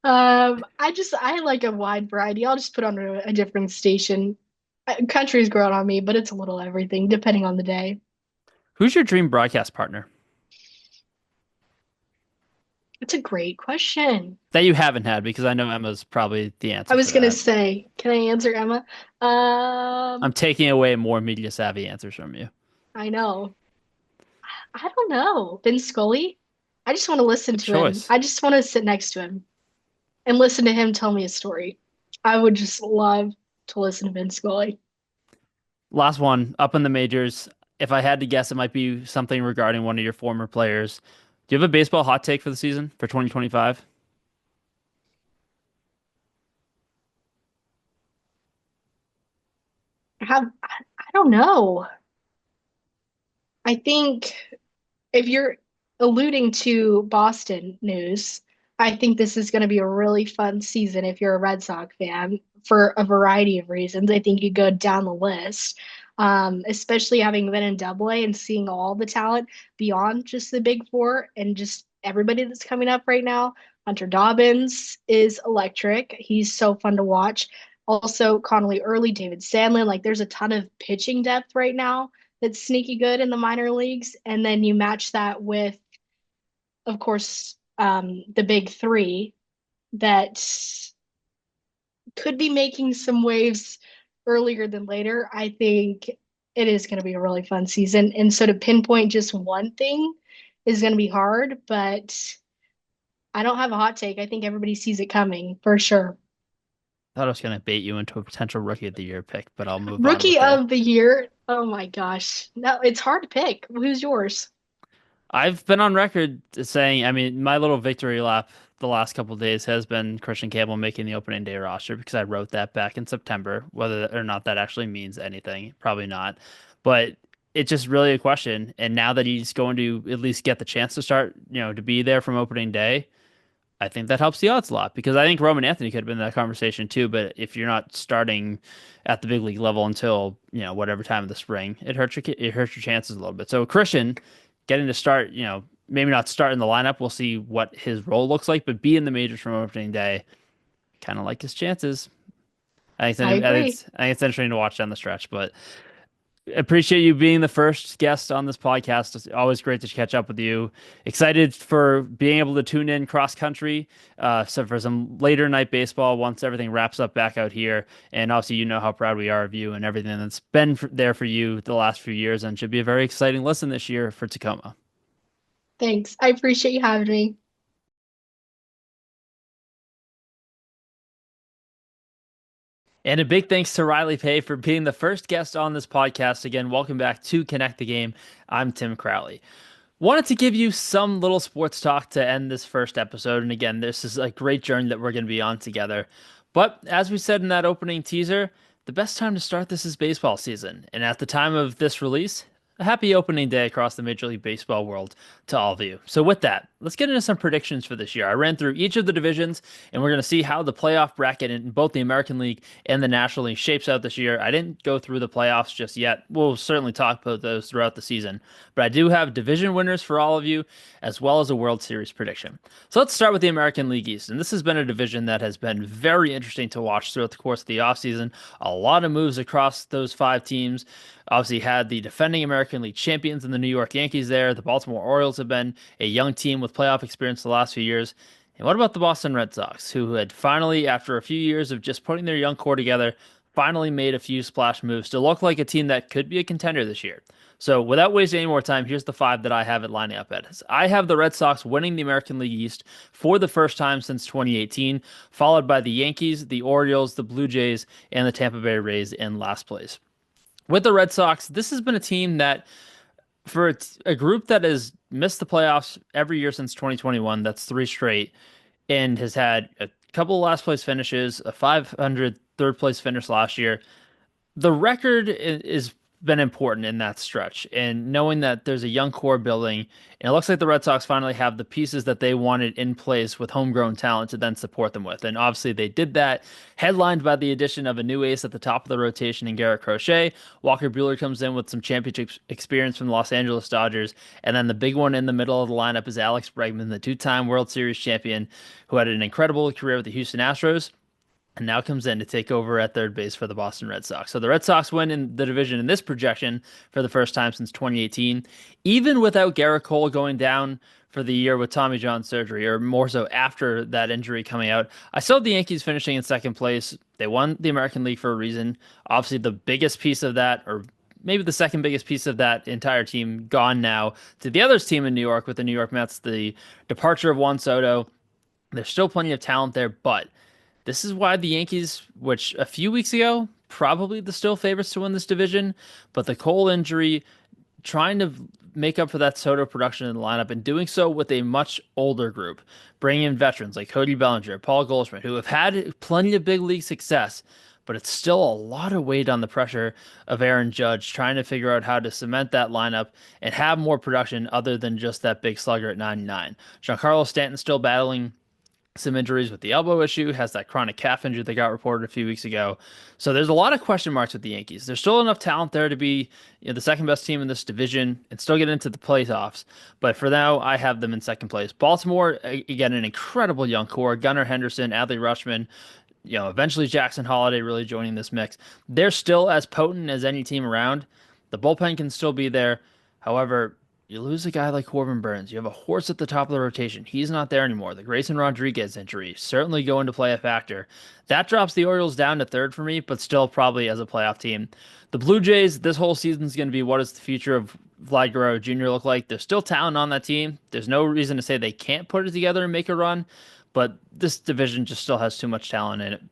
B: I like a wide variety. I'll just put on a different station. Country's grown on me, but it's a little everything depending on the day.
A: Who's your dream broadcast partner
B: It's a great question.
A: that you haven't had? Because I know Emma's probably the
B: I
A: answer for
B: was gonna
A: that.
B: say, can I answer Emma?
A: I'm
B: Um,
A: taking away more media savvy answers from you.
B: I know. I don't know. Vin Scully? I just want to listen
A: Good
B: to him.
A: choice.
B: I just want to sit next to him and listen to him tell me a story. I would just love to listen to Vin Scully.
A: Last one, up in the majors. If I had to guess, it might be something regarding one of your former players. Do you have a baseball hot take for the season for 2025?
B: I don't know. I think if you're alluding to Boston news, I think this is going to be a really fun season if you're a Red Sox fan for a variety of reasons. I think you go down the list, especially having been in Double A and seeing all the talent beyond just the Big Four and just everybody that's coming up right now. Hunter Dobbins is electric. He's so fun to watch. Also, Connolly Early, David Sandlin. Like, there's a ton of pitching depth right now that's sneaky good in the minor leagues. And then you match that with of course, the big three that could be making some waves earlier than later. I think it is going to be a really fun season. And so to pinpoint just one thing is going to be hard, but I don't have a hot take. I think everybody sees it coming for sure.
A: Thought I was going to bait you into a potential rookie of the year pick, but I'll move on
B: Rookie
A: with it.
B: of the year. Oh my gosh. No, it's hard to pick. Who's yours?
A: I've been on record saying, I mean, my little victory lap the last couple of days has been Christian Campbell making the opening day roster because I wrote that back in September. Whether or not that actually means anything, probably not. But it's just really a question. And now that he's going to at least get the chance to start, to be there from opening day, I think that helps the odds a lot because I think Roman Anthony could have been in that conversation too. But if you're not starting at the big league level until whatever time of the spring, it hurts your chances a little bit. So Christian getting to start, maybe not start in the lineup. We'll see what his role looks like, but be in the majors from opening day, kind of like his chances.
B: I agree.
A: I think it's interesting to watch down the stretch, but appreciate you being the first guest on this podcast. It's always great to catch up with you. Excited for being able to tune in cross country, so for some later night baseball once everything wraps up back out here. And obviously, you know how proud we are of you and everything that's been there for you the last few years, and should be a very exciting listen this year for Tacoma.
B: Thanks. I appreciate you having me.
A: And a big thanks to Rylee Pay for being the first guest on this podcast. Again, welcome back to Connect the Game. I'm Tim Crowley. Wanted to give you some little sports talk to end this first episode. And again, this is a great journey that we're going to be on together. But as we said in that opening teaser, the best time to start this is baseball season. And at the time of this release, a happy opening day across the Major League Baseball world to all of you. So with that, let's get into some predictions for this year. I ran through each of the divisions, and we're going to see how the playoff bracket in both the American League and the National League shapes out this year. I didn't go through the playoffs just yet. We'll certainly talk about those throughout the season, but I do have division winners for all of you, as well as a World Series prediction. So let's start with the American League East, and this has been a division that has been very interesting to watch throughout the course of the offseason. A lot of moves across those five teams. Obviously, had the defending American League champions in the New York Yankees there. The Baltimore Orioles have been a young team with playoff experience the last few years. And what about the Boston Red Sox, who had finally, after a few years of just putting their young core together, finally made a few splash moves to look like a team that could be a contender this year? So, without wasting any more time, here's the five that I have it lining up at. I have the Red Sox winning the American League East for the first time since 2018, followed by the Yankees, the Orioles, the Blue Jays, and the Tampa Bay Rays in last place. With the Red Sox, this has been a team that, for a group that has missed the playoffs every year since 2021, that's three straight, and has had a couple of last place finishes, a 500 third place finish last year. The record is been important in that stretch, and knowing that there's a young core building, and it looks like the Red Sox finally have the pieces that they wanted in place with homegrown talent to then support them with. And obviously they did that, headlined by the addition of a new ace at the top of the rotation in Garrett Crochet. Walker Buehler comes in with some championship experience from the Los Angeles Dodgers, and then the big one in the middle of the lineup is Alex Bregman, the two-time World Series champion, who had an incredible career with the Houston Astros and now comes in to take over at third base for the Boston Red Sox. So the Red Sox win in the division in this projection for the first time since 2018, even without Garrett Cole going down for the year with Tommy John surgery, or more so after that injury coming out. I saw the Yankees finishing in second place. They won the American League for a reason. Obviously, the biggest piece of that, or maybe the second biggest piece of that entire team, gone now to the other team in New York with the New York Mets, the departure of Juan Soto. There's still plenty of talent there, but this is why the Yankees, which a few weeks ago, probably the still favorites to win this division, but the Cole injury, trying to make up for that Soto production in the lineup and doing so with a much older group, bringing in veterans like Cody Bellinger, Paul Goldschmidt, who have had plenty of big league success, but it's still a lot of weight on the pressure of Aaron Judge trying to figure out how to cement that lineup and have more production other than just that big slugger at 99. Giancarlo Stanton still battling some injuries with the elbow issue, has that chronic calf injury that got reported a few weeks ago. So there's a lot of question marks with the Yankees. There's still enough talent there to be the second best team in this division and still get into the playoffs. But for now, I have them in second place. Baltimore, again, an incredible young core. Gunnar Henderson, Adley Rutschman, eventually Jackson Holiday really joining this mix. They're still as potent as any team around. The bullpen can still be there. However, You lose a guy like Corbin Burns. You have a horse at the top of the rotation. He's not there anymore. The Grayson Rodriguez injury certainly going to play a factor. That drops the Orioles down to third for me, but still probably as a playoff team. The Blue Jays, this whole season is going to be what does the future of Vlad Guerrero Jr. look like? There's still talent on that team. There's no reason to say they can't put it together and make a run, but this division just still has too much talent in it.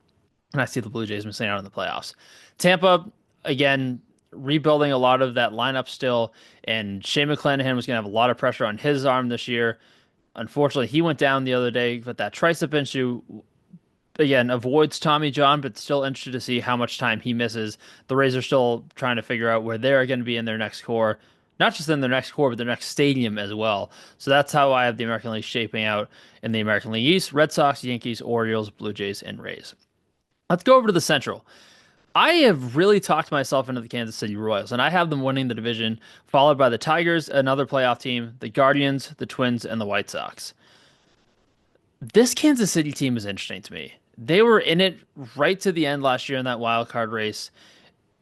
A: And I see the Blue Jays missing out on the playoffs. Tampa, again, rebuilding a lot of that lineup still, and Shane McClanahan was going to have a lot of pressure on his arm this year. Unfortunately, he went down the other day with that tricep issue. Again, avoids Tommy John, but still interested to see how much time he misses. The Rays are still trying to figure out where they're going to be in their next core, not just in their next core, but their next stadium as well. So that's how I have the American League shaping out in the American League East: Red Sox, Yankees, Orioles, Blue Jays, and Rays. Let's go over to the Central. I have really talked myself into the Kansas City Royals, and I have them winning the division, followed by the Tigers, another playoff team, the Guardians, the Twins, and the White Sox. This Kansas City team is interesting to me. They were in it right to the end last year in that wild card race,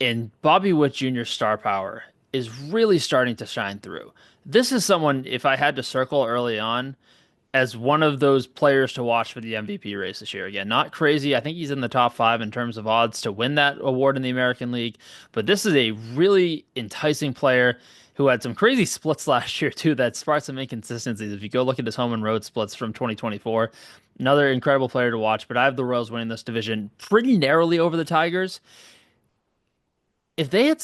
A: and Bobby Witt Jr.'s star power is really starting to shine through. This is someone, if I had to circle early on, as one of those players to watch for the MVP race this year. Again, not crazy. I think he's in the top five in terms of odds to win that award in the American League. But this is a really enticing player who had some crazy splits last year, too, that sparked some inconsistencies. If you go look at his home and road splits from 2024, another incredible player to watch. But I have the Royals winning this division pretty narrowly over the Tigers. If they had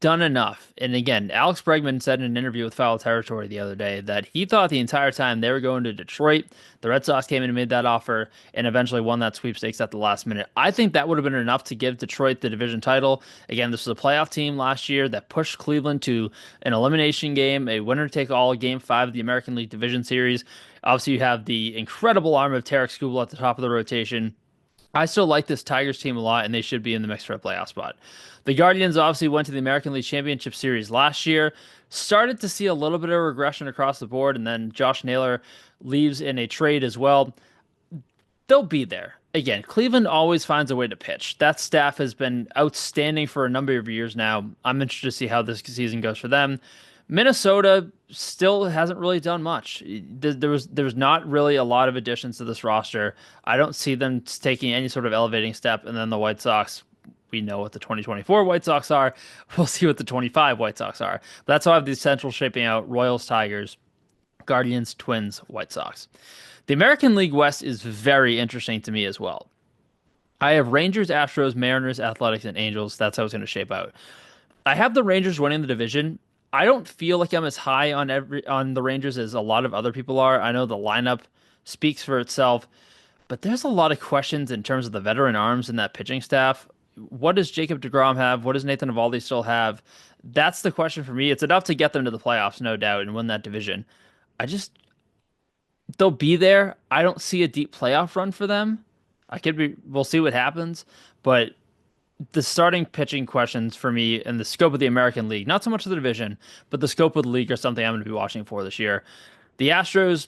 A: done enough, and again, Alex Bregman said in an interview with Foul Territory the other day that he thought the entire time they were going to Detroit, the Red Sox came in and made that offer and eventually won that sweepstakes at the last minute. I think that would have been enough to give Detroit the division title. Again, this was a playoff team last year that pushed Cleveland to an elimination game, a winner-take-all game 5 of the American League Division Series. Obviously, you have the incredible arm of Tarek Skubal at the top of the rotation. I still like this Tigers team a lot, and they should be in the mix for a playoff spot. The Guardians obviously went to the American League Championship Series last year, started to see a little bit of regression across the board, and then Josh Naylor leaves in a trade as well. They'll be there. Again, Cleveland always finds a way to pitch. That staff has been outstanding for a number of years now. I'm interested to see how this season goes for them. Minnesota still hasn't really done much. There was not really a lot of additions to this roster. I don't see them taking any sort of elevating step. And then the White Sox, we know what the 2024 White Sox are. We'll see what the 25 White Sox are. But that's how I have the Central shaping out: Royals, Tigers, Guardians, Twins, White Sox. The American League West is very interesting to me as well. I have Rangers, Astros, Mariners, Athletics, and Angels. That's how it's going to shape out. I have the Rangers winning the division. I don't feel like I'm as high on the Rangers as a lot of other people are. I know the lineup speaks for itself, but there's a lot of questions in terms of the veteran arms in that pitching staff. What does Jacob deGrom have? What does Nathan Eovaldi still have? That's the question for me. It's enough to get them to the playoffs, no doubt, and win that division. I just they'll be there. I don't see a deep playoff run for them. We'll see what happens, but the starting pitching questions for me and the scope of the American League, not so much of the division, but the scope of the league are something I'm going to be watching for this year. The Astros,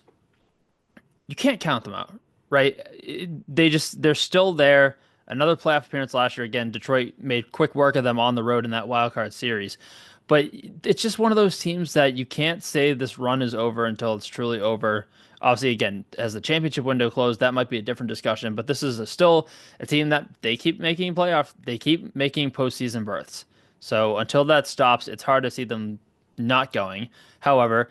A: you can't count them out, right? They're still there. Another playoff appearance last year. Again, Detroit made quick work of them on the road in that wild card series. But it's just one of those teams that you can't say this run is over until it's truly over. Obviously, again, as the championship window closed, that might be a different discussion. But this is still a team that they keep making they keep making postseason berths. So until that stops, it's hard to see them not going. However,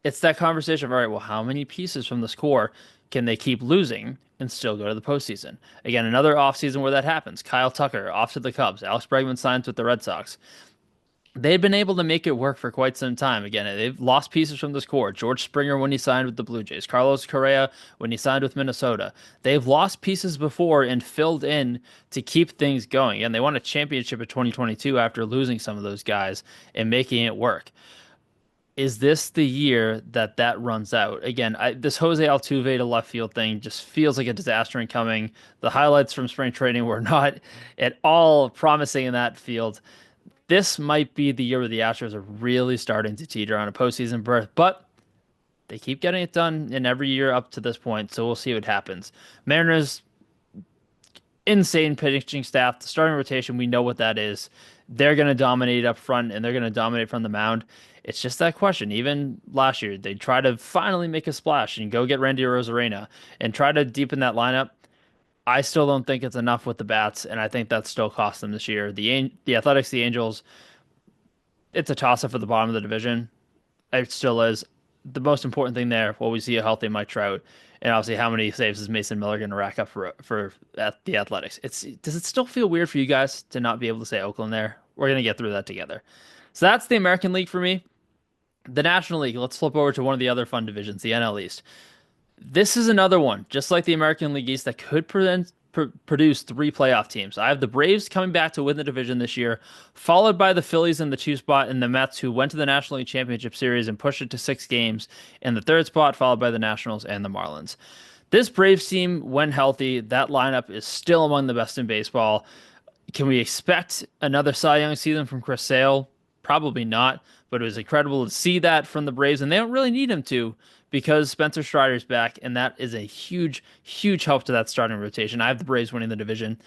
A: it's that conversation of, all right, well, how many pieces from this core can they keep losing and still go to the postseason? Again, another offseason where that happens. Kyle Tucker off to the Cubs. Alex Bregman signs with the Red Sox. They've been able to make it work for quite some time. Again, they've lost pieces from this core. George Springer when he signed with the Blue Jays, Carlos Correa when he signed with Minnesota. They've lost pieces before and filled in to keep things going. And they won a championship in 2022 after losing some of those guys and making it work. Is this the year that runs out? Again, this Jose Altuve to left field thing just feels like a disaster incoming. The highlights from spring training were not at all promising in that field. This might be the year where the Astros are really starting to teeter on a postseason berth, but they keep getting it done in every year up to this point, so we'll see what happens. Mariners, insane pitching staff. The starting rotation, we know what that is. they're going to dominate up front and they're going to dominate from the mound. It's just that question. Even last year, they try to finally make a splash and go get Randy Rosarena and try to deepen that lineup. I still don't think it's enough with the bats, and I think that still cost them this year. The Athletics, the Angels, it's a toss-up for the bottom of the division. It still is. The most important thing there, will we see a healthy Mike Trout, and obviously how many saves is Mason Miller going to rack up for at the Athletics? Does it still feel weird for you guys to not be able to say Oakland there? We're going to get through that together. So that's the American League for me. The National League, let's flip over to one of the other fun divisions, the NL East. This is another one, just like the American League East, that could produce three playoff teams. I have the Braves coming back to win the division this year, followed by the Phillies in the two spot and the Mets, who went to the National League Championship Series and pushed it to 6 games in the third spot, followed by the Nationals and the Marlins. This Braves team, when healthy, that lineup is still among the best in baseball. Can we expect another Cy Young season from Chris Sale? Probably not, but it was incredible to see that from the Braves, and they don't really need him to because Spencer Strider's back, and that is a huge, huge help to that starting rotation. I have the Braves winning the division.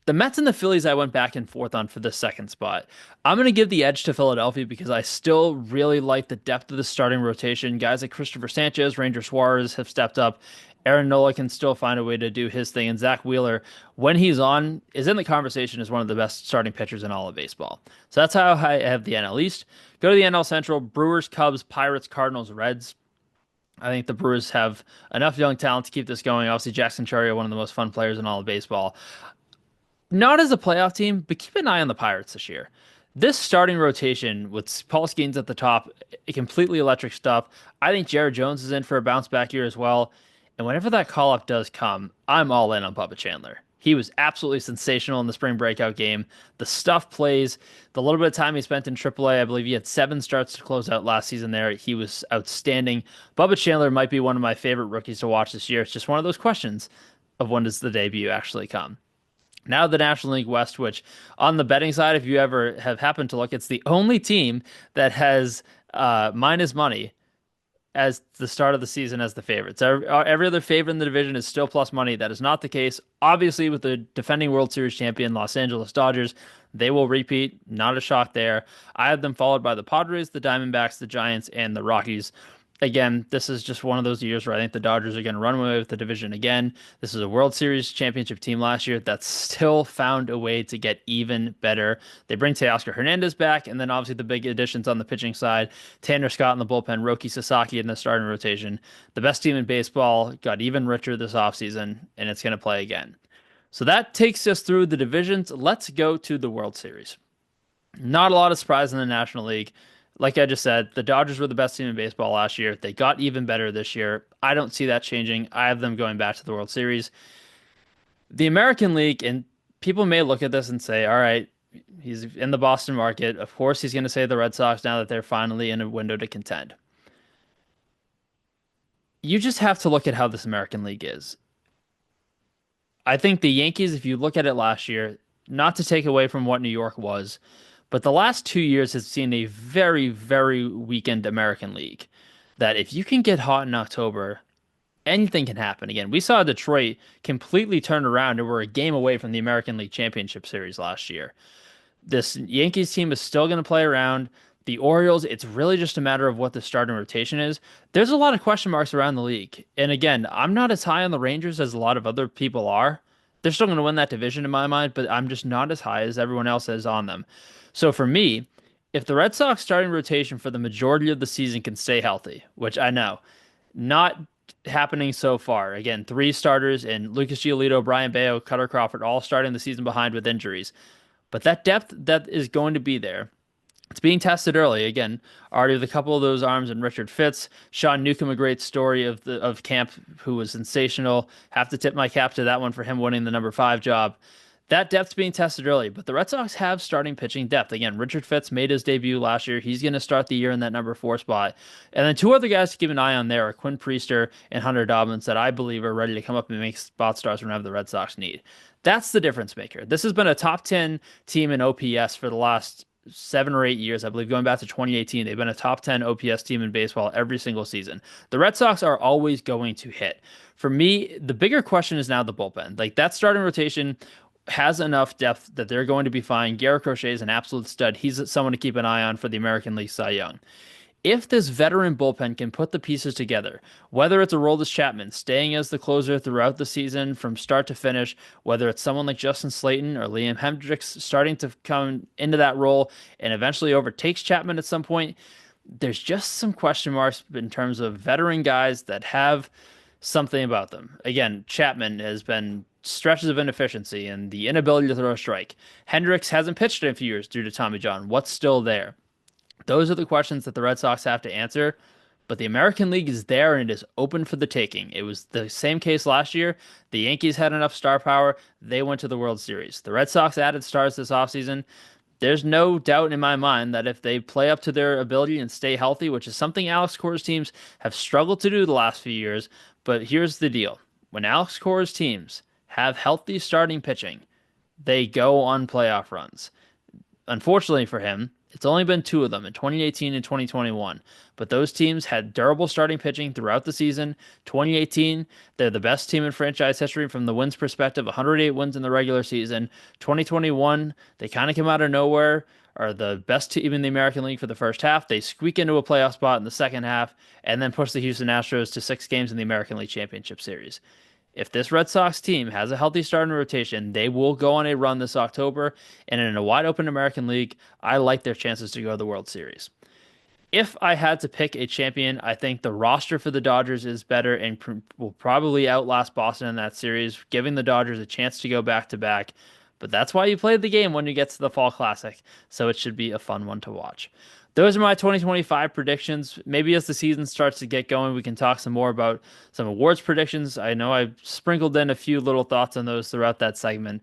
A: The Mets and the Phillies I went back and forth on for the second spot. I'm going to give the edge to Philadelphia because I still really like the depth of the starting rotation. Guys like Christopher Sanchez, Ranger Suarez have stepped up. Aaron Nola can still find a way to do his thing. And Zach Wheeler, when he's on, is in the conversation as one of the best starting pitchers in all of baseball. So that's how I have the NL East. Go to the NL Central, Brewers, Cubs, Pirates, Cardinals, Reds. I think the Brewers have enough young talent to keep this going. Obviously, Jackson Chourio, one of the most fun players in all of baseball. Not as a playoff team, but keep an eye on the Pirates this year. This starting rotation with Paul Skeens at the top, completely electric stuff. I think Jared Jones is in for a bounce back year as well. And whenever that call up does come, I'm all in on Bubba Chandler. He was absolutely sensational in the spring breakout game. The stuff plays. The little bit of time he spent in AAA, I believe he had 7 starts to close out last season there. He was outstanding. Bubba Chandler might be one of my favorite rookies to watch this year. It's just one of those questions of when does the debut actually come. Now the National League West, which on the betting side, if you ever have happened to look, it's the only team that has minus money as the start of the season as the favorites. Every other favorite in the division is still plus money. That is not the case. Obviously, with the defending World Series champion Los Angeles Dodgers, they will repeat. Not a shock there. I have them followed by the Padres, the Diamondbacks, the Giants, and the Rockies. Again, this is just one of those years where I think the Dodgers are going to run away with the division again. This is a World Series championship team last year that still found a way to get even better. They bring Teoscar Hernandez back, and then obviously the big additions on the pitching side, Tanner Scott in the bullpen, Roki Sasaki in the starting rotation. The best team in baseball got even richer this offseason, and it's going to play again. So that takes us through the divisions. Let's go to the World Series. Not a lot of surprise in the National League. Like I just said, the Dodgers were the best team in baseball last year. They got even better this year. I don't see that changing. I have them going back to the World Series. The American League, and people may look at this and say, all right, he's in the Boston market. Of course, he's going to say the Red Sox now that they're finally in a window to contend. You just have to look at how this American League is. I think the Yankees, if you look at it last year, not to take away from what New York was, but the last 2 years has seen a very, very weakened American League. That if you can get hot in October, anything can happen. Again, we saw Detroit completely turn around and were a game away from the American League Championship Series last year. This Yankees team is still going to play around. The Orioles, it's really just a matter of what the starting rotation is. There's a lot of question marks around the league. And again, I'm not as high on the Rangers as a lot of other people are. They're still going to win that division in my mind, but I'm just not as high as everyone else is on them. So for me, if the Red Sox starting rotation for the majority of the season can stay healthy, which I know, not happening so far. Again, 3 starters in Lucas Giolito, Brian Bayo, Cutter Crawford, all starting the season behind with injuries. But that depth that is going to be there. It's being tested early. Again, already with a couple of those arms and Richard Fitz, Sean Newcomb, a great story of camp, who was sensational. Have to tip my cap to that one for him winning the number 5 job. That depth's being tested early, but the Red Sox have starting pitching depth. Again, Richard Fitz made his debut last year. He's going to start the year in that number 4 spot. And then 2 other guys to keep an eye on there are Quinn Priester and Hunter Dobbins that I believe are ready to come up and make spot starts whenever the Red Sox need. That's the difference maker. This has been a top 10 team in OPS for the last 7 or 8 years. I believe going back to 2018, they've been a top 10 OPS team in baseball every single season. The Red Sox are always going to hit. For me, the bigger question is now the bullpen. Like that starting rotation, has enough depth that they're going to be fine. Garrett Crochet is an absolute stud. He's someone to keep an eye on for the American League Cy Young. If this veteran bullpen can put the pieces together, whether it's Aroldis Chapman staying as the closer throughout the season from start to finish, whether it's someone like Justin Slayton or Liam Hendricks starting to come into that role and eventually overtakes Chapman at some point, there's just some question marks in terms of veteran guys that have something about them. Again, Chapman has been stretches of inefficiency and the inability to throw a strike. Hendricks hasn't pitched in a few years due to Tommy John. What's still there? Those are the questions that the Red Sox have to answer. But the American League is there and it is open for the taking. It was the same case last year. The Yankees had enough star power. They went to the World Series. The Red Sox added stars this offseason. There's no doubt in my mind that if they play up to their ability and stay healthy, which is something Alex Cora's teams have struggled to do the last few years, but here's the deal. When Alex Cora's teams have healthy starting pitching, they go on playoff runs. Unfortunately for him, it's only been two of them in 2018 and 2021, but those teams had durable starting pitching throughout the season. 2018, they're the best team in franchise history from the wins perspective, 108 wins in the regular season. 2021, they kind of come out of nowhere, are the best team in the American League for the first half. They squeak into a playoff spot in the second half and then push the Houston Astros to 6 games in the American League Championship Series. If this Red Sox team has a healthy starting rotation, they will go on a run this October. And in a wide open American League, I like their chances to go to the World Series. If I had to pick a champion, I think the roster for the Dodgers is better and will probably outlast Boston in that series, giving the Dodgers a chance to go back to back. But that's why you play the game when you get to the Fall Classic. So it should be a fun one to watch. Those are my 2025 predictions. Maybe as the season starts to get going, we can talk some more about some awards predictions. I know I sprinkled in a few little thoughts on those throughout that segment,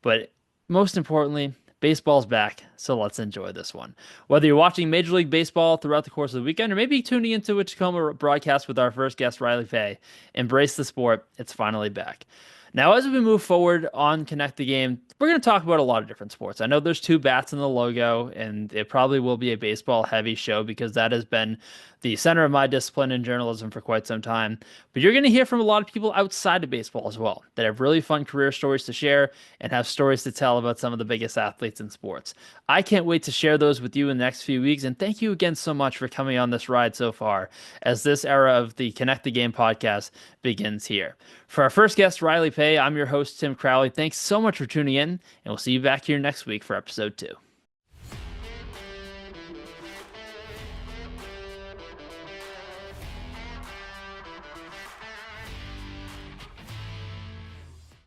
A: but most importantly, baseball's back, so let's enjoy this one. Whether you're watching Major League Baseball throughout the course of the weekend or maybe tuning into a Tacoma broadcast with our first guest, Rylee, embrace the sport. It's finally back. Now, as we move forward on Connect the Game, we're going to talk about a lot of different sports. I know there's two bats in the logo, and it probably will be a baseball-heavy show because that has been the center of my discipline in journalism for quite some time. But you're going to hear from a lot of people outside of baseball as well that have really fun career stories to share and have stories to tell about some of the biggest athletes in sports. I can't wait to share those with you in the next few weeks, and thank you again so much for coming on this ride so far as this era of the Connect the Game podcast begins here. For our first guest, Rylee, I'm your host, Tim Crowley. Thanks so much for tuning in, and we'll see you back here next week for episode 2.